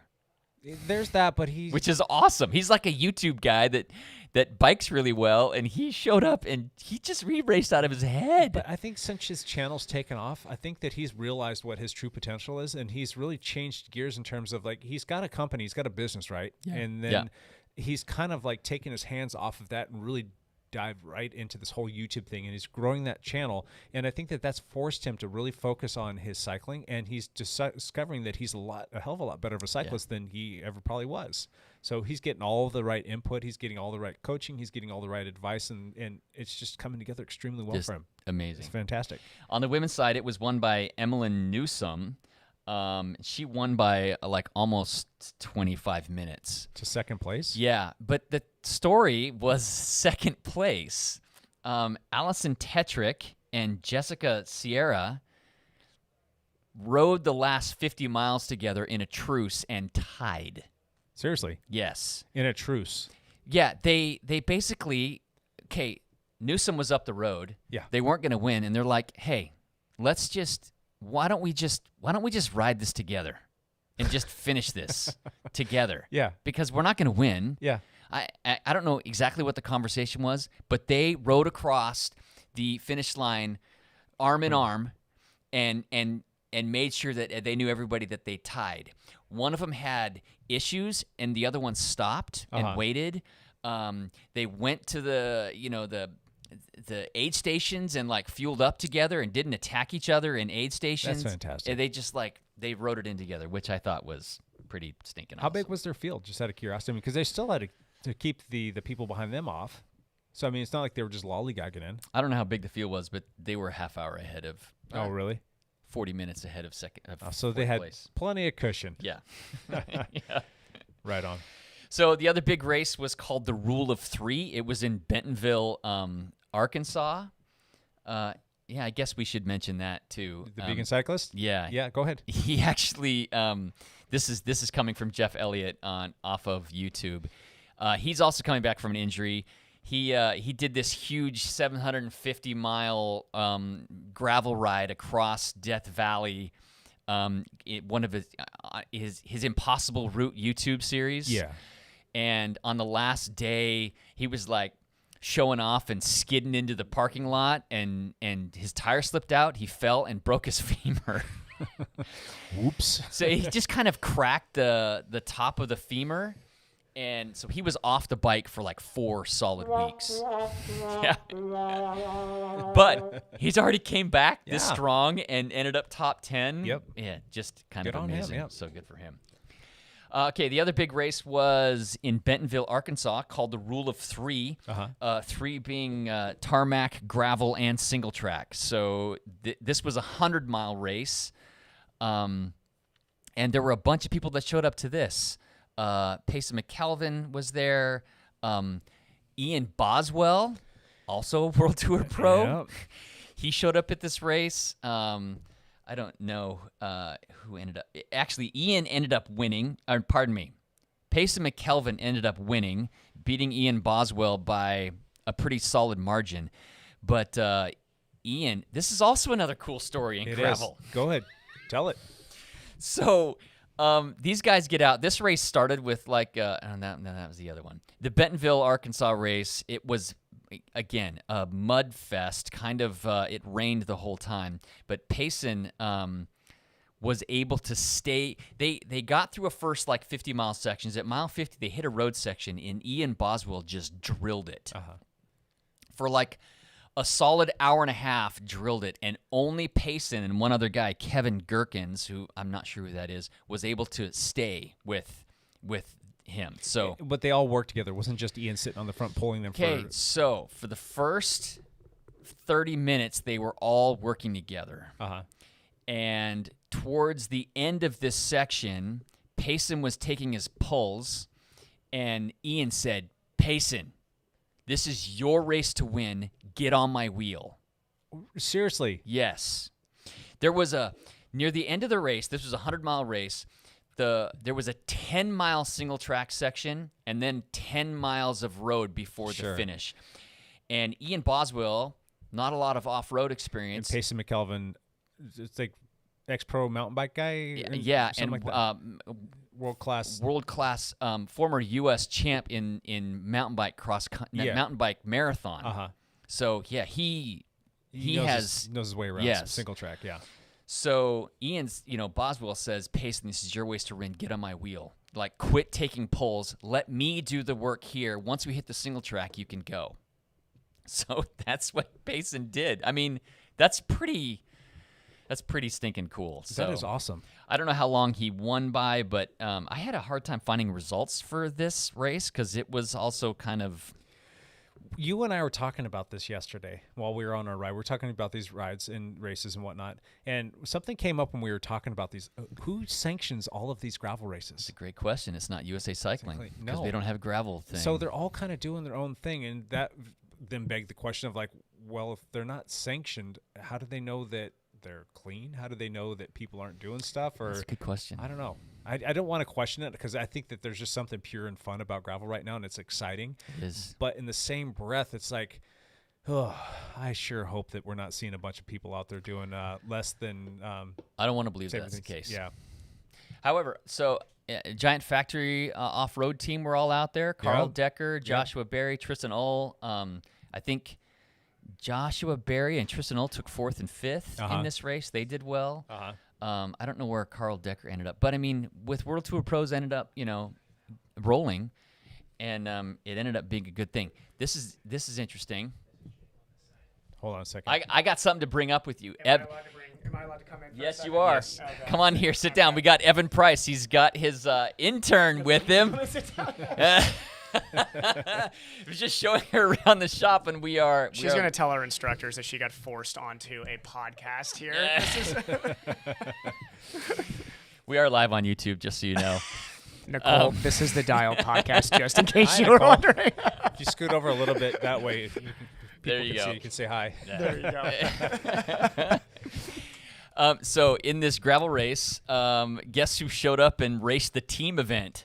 There's that, but which is awesome. He's like a YouTube guy that bikes really well, and he showed up and he just re-raced out of his head. But I think since his channel's taken off, I think that he's realized what his true potential is, and he's really changed gears in terms of, like, he's got a company, he's got a business, right? Yeah. And then he's kind of like taking his hands off of that and really dive right into this whole YouTube thing, and he's growing that channel. And I think that that's forced him to really focus on his cycling, and he's discovering that he's a hell of a lot better of a cyclist than he ever probably was. So he's getting all the right input, he's getting all the right coaching, he's getting all the right advice, and it's just coming together extremely well for him. Amazing. It's fantastic. On the women's side, it was won by Emmeline Newsome. She won by almost 25 minutes. To second place? Yeah, but the story was second place. Allison Tetrick and Jessica Sierra rode the last 50 miles together in a truce and tied. Seriously? Yes. In a truce? Yeah, they basically, Newsome was up the road. Yeah. They weren't going to win, and they're like, hey, why don't we just ride this together and just finish this together? Yeah. Because we're not going to win. Yeah. I don't know exactly what the conversation was, but they rode across the finish line arm in arm and made sure that they knew everybody that they tied. One of them had issues and the other one stopped and waited. They went to the aid stations and fueled up together and didn't attack each other in aid stations. That's fantastic. And they just they rode it in together, which I thought was pretty stinking How awesome. big was their field, just out of curiosity? Because they still had to keep the people behind them off. So, I mean, it's not like they were just lollygagging in. I don't know how big the field was, but they were a half hour ahead of. Oh, really? 40 minutes ahead of second. So they had place. plenty of cushion. Yeah. Yeah. Right on. So the other big race was called the Rule of Three. It was in Bentonville, Arkansas. Yeah, I guess we should mention that too. The vegan cyclist? Yeah. Yeah, go ahead. He actually, this is coming from Jeff Elliott off of YouTube. He's also coming back from an injury. He did this huge 750-mile gravel ride across Death Valley. One of his Impossible Route YouTube series. Yeah. And on the last day, he was showing off and skidding into the parking lot, and his tire slipped out. He fell and broke his femur. Whoops. So he just kind of cracked the top of the femur, and so he was off the bike for like 4 solid weeks. Yeah. But he's already came back this Yeah. strong and ended up top 10. Yep. Yeah, just kind Good of on him, amazing. yep. So good for him. Okay, the other big race was in Bentonville, Arkansas, called the Rule of 3. 3 being tarmac, gravel, and single track. So this was a 100-mile race, and there were a bunch of people that showed up to this. Payson McKelvin was there. Ian Boswell, also World Tour pro. Yep. He showed up at this race. I don't know who ended up. Actually, Ian ended up winning. Pardon me. Payson McKelvin ended up winning, beating Ian Boswell by a pretty solid margin. But Ian, this is also another cool story in It gravel. is. Go ahead. Tell it. So these guys get out. This race started with like, that was the other one. The Bentonville, Arkansas race. It was, again, a mud fest. Kind of, it rained the whole time. But Payson was able to stay. They got through a first like 50-mile sections. At mile 50, they hit a road section, and Ian Boswell just drilled it. For like a solid hour and a half, drilled it, and only Payson and one other guy, Kevin Gherkins, who I'm not sure who that is, was able to stay with him. So, But they all worked together. It wasn't just Ian sitting on the front pulling them okay, for... so for the first 30 minutes, they were all working together. And towards the end of this section, Payson was taking his pulls, and Ian said, "Payson, this is your race to win. Get on my wheel." Seriously. Yes. There was near the end of the race, this was a 100-mile race, there was a 10-mile single track section and then 10 miles of road before the finish. And Ian Boswell, not a lot of off-road experience. And Payson McKelvin, it's like ex-pro mountain bike guy? Yeah, and and like world-class. World-class former U.S. champ in mountain bike mountain bike marathon. So, yeah, he knows his way around. Yes. Single track, yeah. So Ian's, Boswell says, "Payson, this is your race to win. Get on my wheel. Like, quit taking pulls. Let me do the work here. Once we hit the single track, you can go." So that's what Payson did. I mean, that's pretty stinking cool. So That is awesome. I don't know how long he won by, but I had a hard time finding results for this race because it was also kind of... You and I were talking about this yesterday while we were on our ride. We were talking about these rides and races and whatnot. And something came up when we were talking about these. Who sanctions all of these gravel races? It's a great question. It's not USA Cycling because No. they don't have a gravel thing. So they're all kind of doing their own thing. And that then begged the question of like, well, if they're not sanctioned, how do they know that they're clean? How do they know that people aren't doing stuff? Or That's a good question. I don't know. I don't want to question it because I think that there's just something pure and fun about gravel right now, and it's exciting. It is. But in the same breath, it's like, oh, I sure hope that we're not seeing a bunch of people out there doing less than. I don't want to believe same that's the things. case. Yeah. However, so Giant Factory off-road team were all out there. Carl Decker, Joshua Berry, Tristan Ull. I think Joshua Berry and Tristan Ull took 4th and 5th in this race. They did well. I don't know where Carl Decker ended up, but I mean, with World Tour pros ended up, rolling, and it ended up being a good thing. This is interesting. Hold on a second. I got something to bring up with you. Am I allowed to come in? Yes, you are. Yes. Okay. Come on here, sit down. We got Evan Price. He's got his intern with him. He was just showing her around the shop, and She's going to tell her instructors that she got forced onto a podcast here. We are live on YouTube, just so you know. Nicole, this is the Dial podcast, just in case you were wondering. If you scoot over a little bit that way, if you there you go. You can say hi. Yeah. There you go. So in this gravel race, guess who showed up and raced the team event?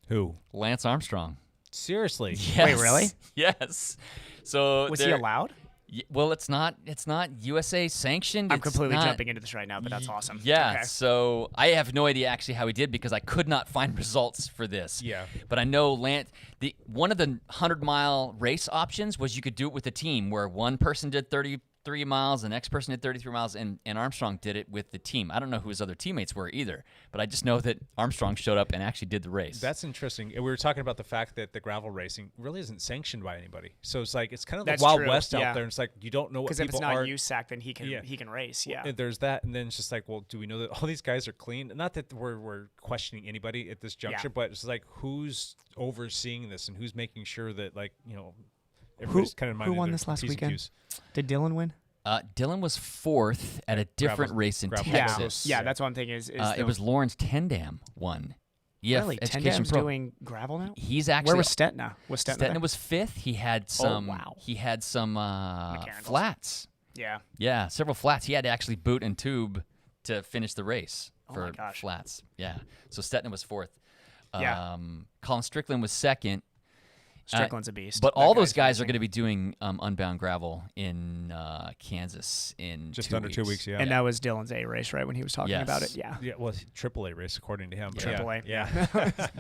Who? Lance Armstrong. Seriously? Yes. Wait, really? Yes. So was he allowed? Well, it's not USA sanctioned. I'm completely jumping into this right now, but that's awesome. Yeah. Okay. So I have no idea actually how he did because I could not find results for this. Yeah. But I know Lance. One of the 100-mile race options was you could do it with a team where one person did 30 33 miles, the next person did 33 miles, and Armstrong did it with the team. I don't know who his other teammates were either, but I just know that Armstrong showed up and actually did the race. That's interesting. We were talking about the fact that the gravel racing really isn't sanctioned by anybody. So it's like it's kind of That's the Wild true, West yeah. out there. And it's like you don't know what Because people if it's not are. USAC, then he can race. Yeah. And there's that, and then it's just like, well, do we know that all these guys are clean? Not that we're questioning anybody at this juncture, but it's like who's overseeing this and who's making sure that, like, you know, everybody's kind of minding Who won their this last P's and weekend? Q's. Did Dylan win? Dylan was 4th at a different Gravel- race in gravel Texas. Yeah, that's what I'm thinking. Is It was Lawrence Tendam won. Yeah, really Education Tendam's Pro. doing gravel now. He's actually Where was Stetna? Was Stetna? Stetna there? was 5th. He had some. wow. He had some Mechanicals. flats. Yeah. Yeah, several flats. He had to actually boot and tube to finish the race Oh for my gosh. flats. Yeah. So Stetna was 4th. Yeah. Colin Strickland was 2nd. Strickland's a beast. But That all those guy's guys are amazing. going to be doing Unbound Gravel in Kansas in Just 2 under weeks. 2 weeks, yeah. And that was Dylan's A race, right? When he was talking about it. Yes. Yeah. Yeah, well, AAA race according to him. but Triple A. Yeah.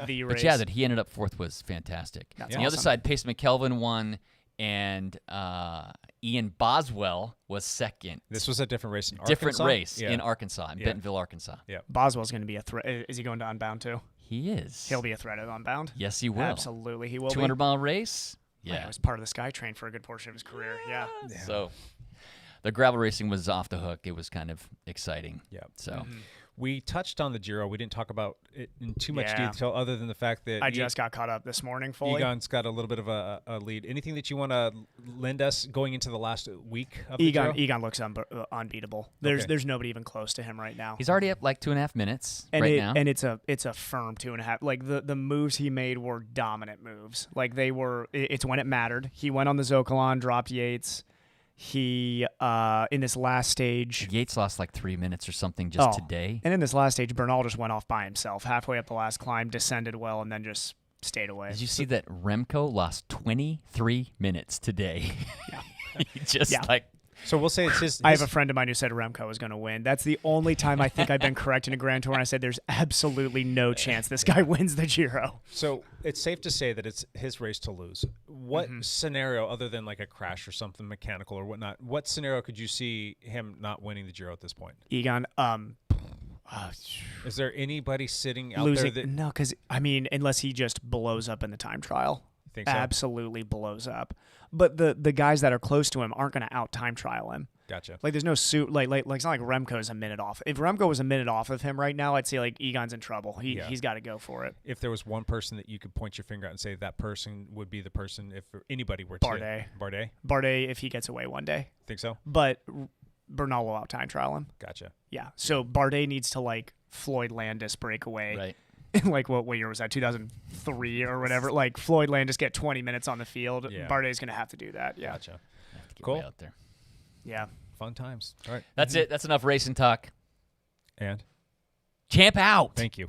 The race. But yeah, that he ended up 4th was fantastic. That's On the other awesome. side, Pace McKelvin won, and Ian Boswell was 2nd. This was a different race in Different Arkansas? race Yeah. in Arkansas, in Yeah. Bentonville, Arkansas. Yeah. Boswell's going to be a threat. Is he going to Unbound too? He is. He'll be a threat at Unbound. Yes, he will. Absolutely, he will. 200-mile race. Yeah, Yeah. he was part of the SkyTrain for a good portion of his career. Yeah. So the gravel racing was off the hook. It was kind of exciting. Yeah. So We touched on the Giro. We didn't talk about it in too much Yeah. detail other than the fact that I just got caught up this morning fully. Egon's got a little bit of a lead. Anything that you want to lend us going into the last week of the Giro? Egon looks unbeatable. There's nobody even close to him right now. he's already up like 2.5 minutes and right now. And it's a firm 2.5. Like the moves he made were dominant moves. Like they were. It's when it mattered. He went on the Zokalon, dropped Yates. He in this last stage. Yates lost like 3 minutes or something just today. And in this last stage, Bernal just went off by himself halfway up the last climb, descended well, and then just stayed away. Did you see that Remco lost 23 minutes today? Yeah. He just Yeah. like So we'll say it's his. I have a friend of mine who said Remco was going to win. That's the only time I think I've been correct in a Grand Tour. And I said there's absolutely no chance this guy wins the Giro. So it's safe to say that it's his race to lose. What scenario, other than like a crash or something mechanical or whatnot, what scenario could you see him not winning the Giro at this point? Egon, Is there anybody sitting out losing. there that No, because, I mean, unless he just blows up in the time trial. think so? Absolutely blows up. But the guys that are close to him aren't going to out time trial him. Gotcha. Like there's no suit. Like it's not like Remco's a minute off. If Remco was a minute off of him right now, I'd say like Egon's in trouble. He's got to go for it. If there was one person that you could point your finger at and say that person would be the person, if anybody were Bardet. to Bardet, Bardet, if he gets away one day, think so? but Bernal will out time trial him. Gotcha. Yeah. So Bardet needs to like Floyd Landis break away. right. In like what year was that? 2003 or whatever. Like Floyd Landis get 20 minutes on the field. Yeah. Bardet's gonna have to do that. Yeah. Gotcha. Have to get Cool. way out there. Yeah. Fun times. All right. That's it. That's enough racing talk. And Champ out. thank you.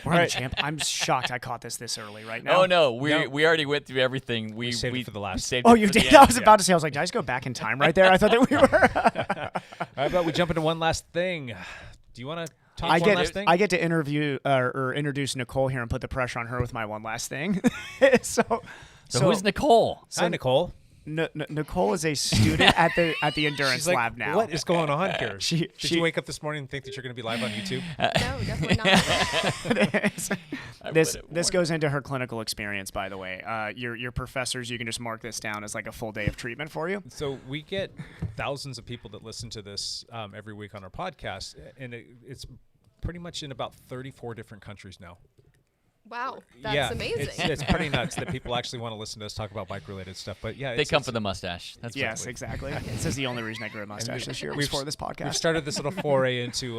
We're on the champ. I'm shocked I caught this early right now. Oh no, we No. we already went through everything. We saved it for the last. saved Oh, it you for the did? I end. was about to say. I was like, did I just go back in time right there? I thought that we were. All right, but we jump into one last thing. Do you want to talk I one last thing? get to interview or introduce Nicole here and put the pressure on her with my one last thing. so who's Nicole? Hi, Nicole. Nicole is a student at the endurance She's like, lab now. what is going on here? She- Did you wake up this morning and think that you're going to be live on YouTube? No, definitely not. This goes into her clinical experience, by the way. Your professors, you can just mark this down as like a full day of treatment for you. So we get thousands of people that listen to this every week on our podcast, and it's pretty much in about 34 different countries now. Wow, that's yeah, amazing. It's pretty nuts that people actually want to listen to us talk about bike-related stuff. But yeah, They come for the mustache. That's Yes, what exactly. This is the only reason I grew a mustache this year was we've- for this We've podcast. started this little foray into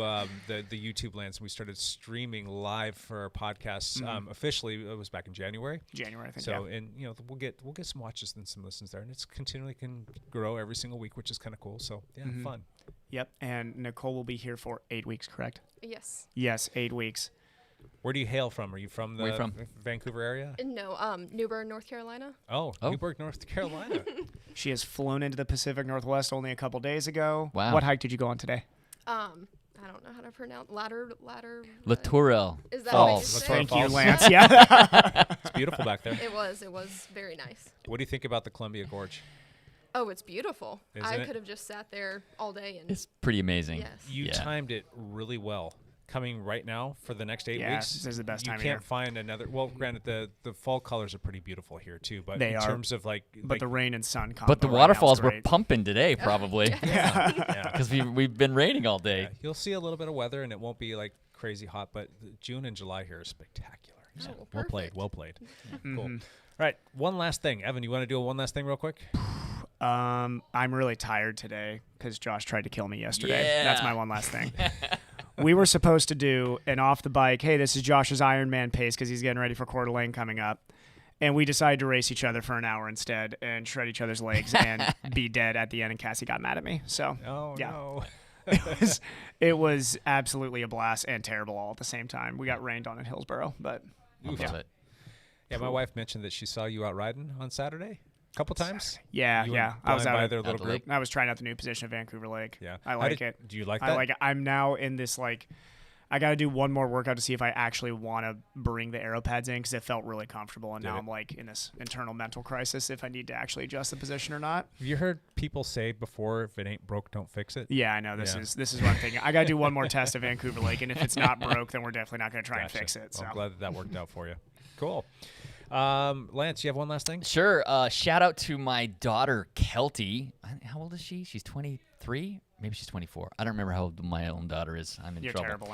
the YouTube lands, and we started streaming live for our podcasts officially. It was back in January. January, I think. So, yeah. and we'll get some watches and some listens there, and it's continually can grow every single week, which is kind of cool. So yeah, fun. Yep. And Nicole will be here for 8 weeks, correct? Yes. Yes, 8 weeks. Where do you hail from? Are you from the Where you from? Vancouver area? No, New Bern, North Carolina. Oh, Newburgh, North Carolina. She has flown into the Pacific Northwest only a couple days ago. Wow. What hike did you go on today? I don't know how to pronounce ladder. Latourelle. Is that what you Falls. say? Thank you, Falls. Lance. Yeah. It's beautiful back there. It was very nice. What do you think about the Columbia Gorge? Oh, it's beautiful. Isn't I it? could have just sat there all day and It's pretty amazing. yes. You Yeah. timed it really well. Coming right now for the next 8 Yeah, weeks, this is the best you time of can't year. find another. Well, granted, the fall colors are pretty beautiful here too, but They in are. terms of like, But the rain and sun combo But the right now is waterfalls were great. pumping today, probably, yeah, because we've been raining all day. yeah, you'll see a little bit of weather, and it won't be like crazy hot. But June and July here is spectacular. Oh, Well played, perfect. well played. Cool. All right, one last thing, Evan. You want to do one last thing real quick? I'm really tired today because Josh tried to kill me yesterday. That's my Yeah. one last thing. We were supposed to do an off the bike, hey, this is Josh's Ironman pace because he's getting ready for Coeur d'Alene coming up. And we decided to race each other for an hour instead and shred each other's legs and be dead at the end. And Cassie got mad at me. So Oh Yeah. no. it was absolutely a blast and terrible all at the same time. We got rained on in Hillsboro, but Love it. Yeah, my wife mentioned that she saw you out riding on Saturday a couple times. yeah, You yeah. went I was blind out by at their little the group. lake. I was trying out the new position at Vancouver Lake. Yeah, I How like did- it. Do you like I that? like it. I'm now in this like, I got to do one more workout to see if I actually want to bring the aero pads in because it felt really comfortable, and Did now it? I'm like in this internal mental crisis if I need to actually adjust the position or not. Have you heard people say before, if it ain't broke, don't fix it? Yeah, I know this Yeah. is what I'm thinking. I got to do one more test at Vancouver Lake, and if it's not broke, then we're definitely not going to try and Gotcha. fix it. So I'm glad that worked out for you. Cool. Lance, you have one last thing? Sure. Shout out to my daughter, Kelty. How old is she? She's 23? Maybe she's 24. I don't remember how old my own daughter is. I'm in you're trouble. terrible,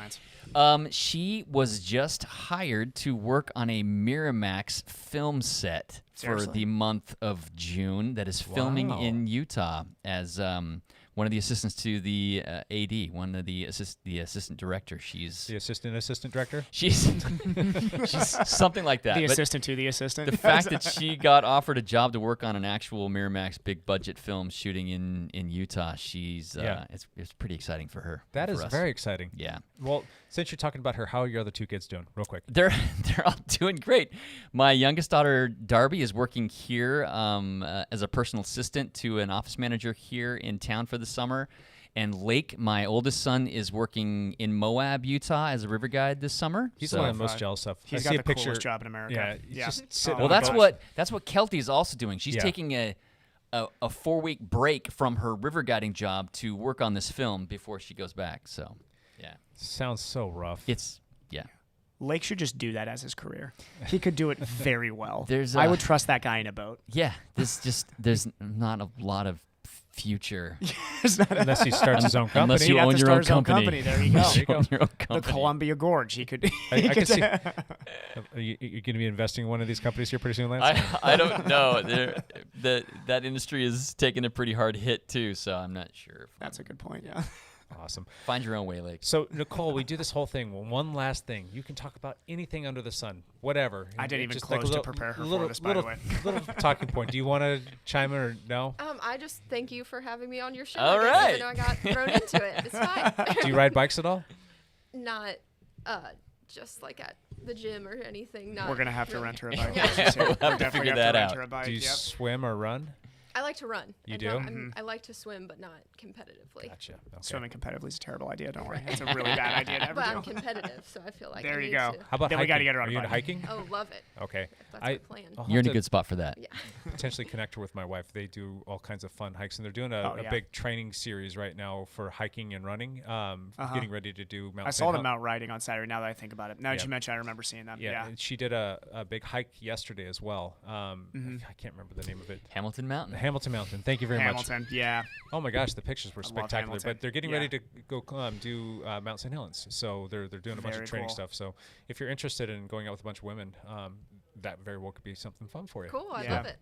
Lance. She was just hired to work on a Miramax film set for Seriously? the month of June that is filming Wow. in Utah as one of the assistants to the AD, one of the assistant director. She's The assistant director? she's something like that. The But assistant to the assistant. the fact that she got offered a job to work on an actual Miramax big budget film shooting in Utah, she's Yeah. it's pretty exciting for her. That for is us. very exciting. Yeah. Well, since you're talking about her, how are your other two kids doing? Real quick. They're all doing great. My youngest daughter Darby is working here as a personal assistant to an office manager here in town for the summer, and Lake, my oldest son, is working in Moab, Utah, as a river guide this summer. He's So- the one I'm most jealous of. He's I see got a the picture. coolest job in America. Yeah, he's Yeah. just sitting Oh, on Well, the that's boat. what Kelty's also doing. She's Yeah. taking a 4-week break from her river guiding job to work on this film before she goes back. So, yeah, Sounds so rough. it's yeah. Lake should just do that as his career. He could do it very well. There's I a- would trust that guy in a boat. Yeah, there's not a lot of future It's not Unless he starts his own company. unless you He'd have own to your start own his own company. company. There you go. Unless There you go. own your own the company. Columbia Gorge. He could. I can see. Are you going to be investing in one of these companies here pretty soon, Lance? I don't know. That industry is taking a pretty hard hit too, so I'm not sure. That's a good point. Yeah. Awesome. Find your own way, Lake. So, Nicole, we do this whole thing. Well, one last thing. You can talk about anything under the sun, whatever. I didn't even Just close a to little- prepare her for little, this, by the little, way. little talking point. Do you want to chime in or no? I just thank you for having me on your show. All I guess, right. even though I got thrown into it. It's fine. Do you ride bikes at all? Not just like at the gym or anything. Not We're gonna have to really. rent her a bike. Yeah. We'll have to Definitely figure have that to rent out. her a bike. Do you Yep. swim or run? I like to run. You and do? I like to swim, but not competitively. Gotcha. Okay. Swimming competitively is a terrible idea. Don't worry. It's a really bad idea to ever But I'm do. competitive, so I feel like There I you need go. to. How about Then we hiking? gotta get her on Are a you into bike. hiking? Oh, love it. Okay. If that's I- the plan. I'll You're in a have to good spot for that. Yeah. potentially connect her with my wife. They do all kinds of fun hikes, and they're doing a, Oh, a yeah. big training series right now for hiking and running. Getting ready to do Mount. I St. saw them Hel- out riding on Saturday. Now that I think about it, now that Yeah. you mention, I remember seeing them. Yeah, Yeah. and she did a big hike yesterday as well. Mm-hmm. I can't remember the name of it. Hamilton Mountain. Hamilton Mountain. Thank you very much. Hamilton. Yeah. Oh my gosh, the pictures were love spectacular. Hamilton. But they're getting Yeah. ready to go do Mount St. Helens, so they're doing a bunch of Very training cool. stuff. So if you're interested in going out with a bunch of women, that very well could be something fun for you. Cool. I Yeah. love it.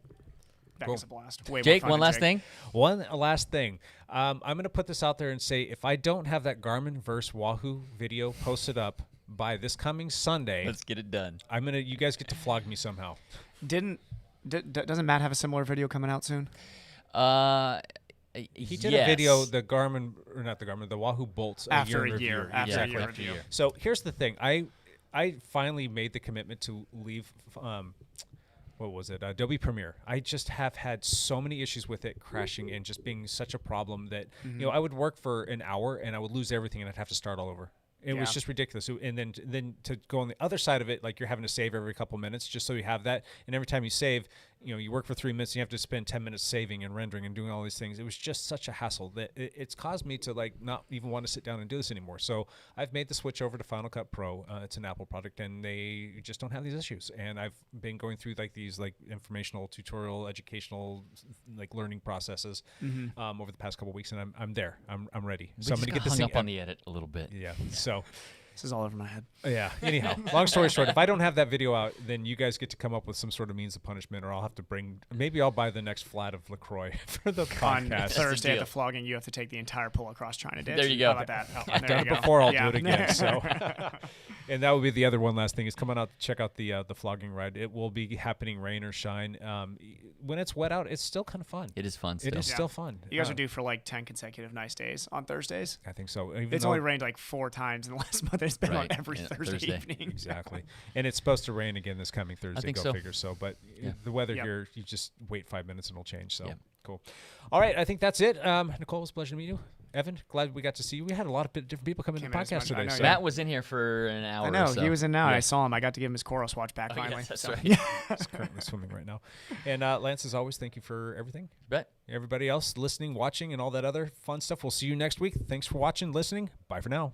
That Cool. was a blast. Way more Jake, fun one than last Jake. thing. One last thing. I'm going to put this out there and say if I don't have that Garmin versus Wahoo video posted up by this coming Sunday, Let's get it done. you guys get to flog me somehow. Doesn't Matt have a similar video coming out soon? He did a video, the Garmin, or not the Garmin, the Wahoo Bolts After in a year. review. After a Exactly. year after a review. year. So here's the thing. I finally made the commitment to leave. What was it? Adobe Premiere. I just have had so many issues with it crashing and just being such a problem that I would work for an hour and I would lose everything and I'd have to start all over. It was Yeah. just ridiculous. And then to go on the other side of it, like you're having to save every couple minutes just so you have that. And every time you save, you work for 3 minutes and you have to spend 10 minutes saving and rendering and doing all these things. It was just such a hassle that it's caused me to like not even want to sit down and do this anymore. So I've made the switch over to Final Cut Pro. It's an Apple product, and they just don't have these issues. And I've been going through like these like informational, tutorial, educational, like learning processes over the past couple of weeks, and I'm there. I'm ready. So I'm gonna get this hung up on the edit a little bit. Yeah. So. This is all over my head. Yeah. Anyhow, long story short, if I don't have that video out, then you guys get to come up with some sort of means of punishment, or I'll have to maybe I'll buy the next flat of LaCroix for the On podcast. Thursday at the flogging, you have to take the entire pull across China ditch. There you go. How about that? Oh, I've there done you it go. before. I'll Yeah. do it again. So, and that would be the other one last thing is come on out, check out the flogging ride. It will be happening rain or shine. When it's wet out, it's still kind of fun. It is fun. Still. It is still fun. You guys are due for like 10 consecutive nice days on Thursdays. I think so. Even It's though- only rained like 4 times in the last month. It's been Right. on every Yeah, Thursday Thursday. evening. Exactly. And it's supposed to rain again this coming Thursday. think Go so. figure. So, but Yeah. the weather Yep. here, you just wait 5 minutes and it'll change. So, Yep. cool. All right. I think that's it. Nicole, it was a pleasure to meet you. Evan, glad we got to see you. We had a lot of different people come in the Came in as podcast much- I today. know, So. yeah. Matt was in here for an hour. I know. Or so. He was in now. And Yeah. I saw him. I got to give him his Koros watch back Oh, finally. yes, that's so. right. He's currently swimming right now. And Lance, as always, thank you for everything. Bet. Everybody else listening, watching, and all that other fun stuff. We'll see you next week. Thanks for watching, listening. Bye for now.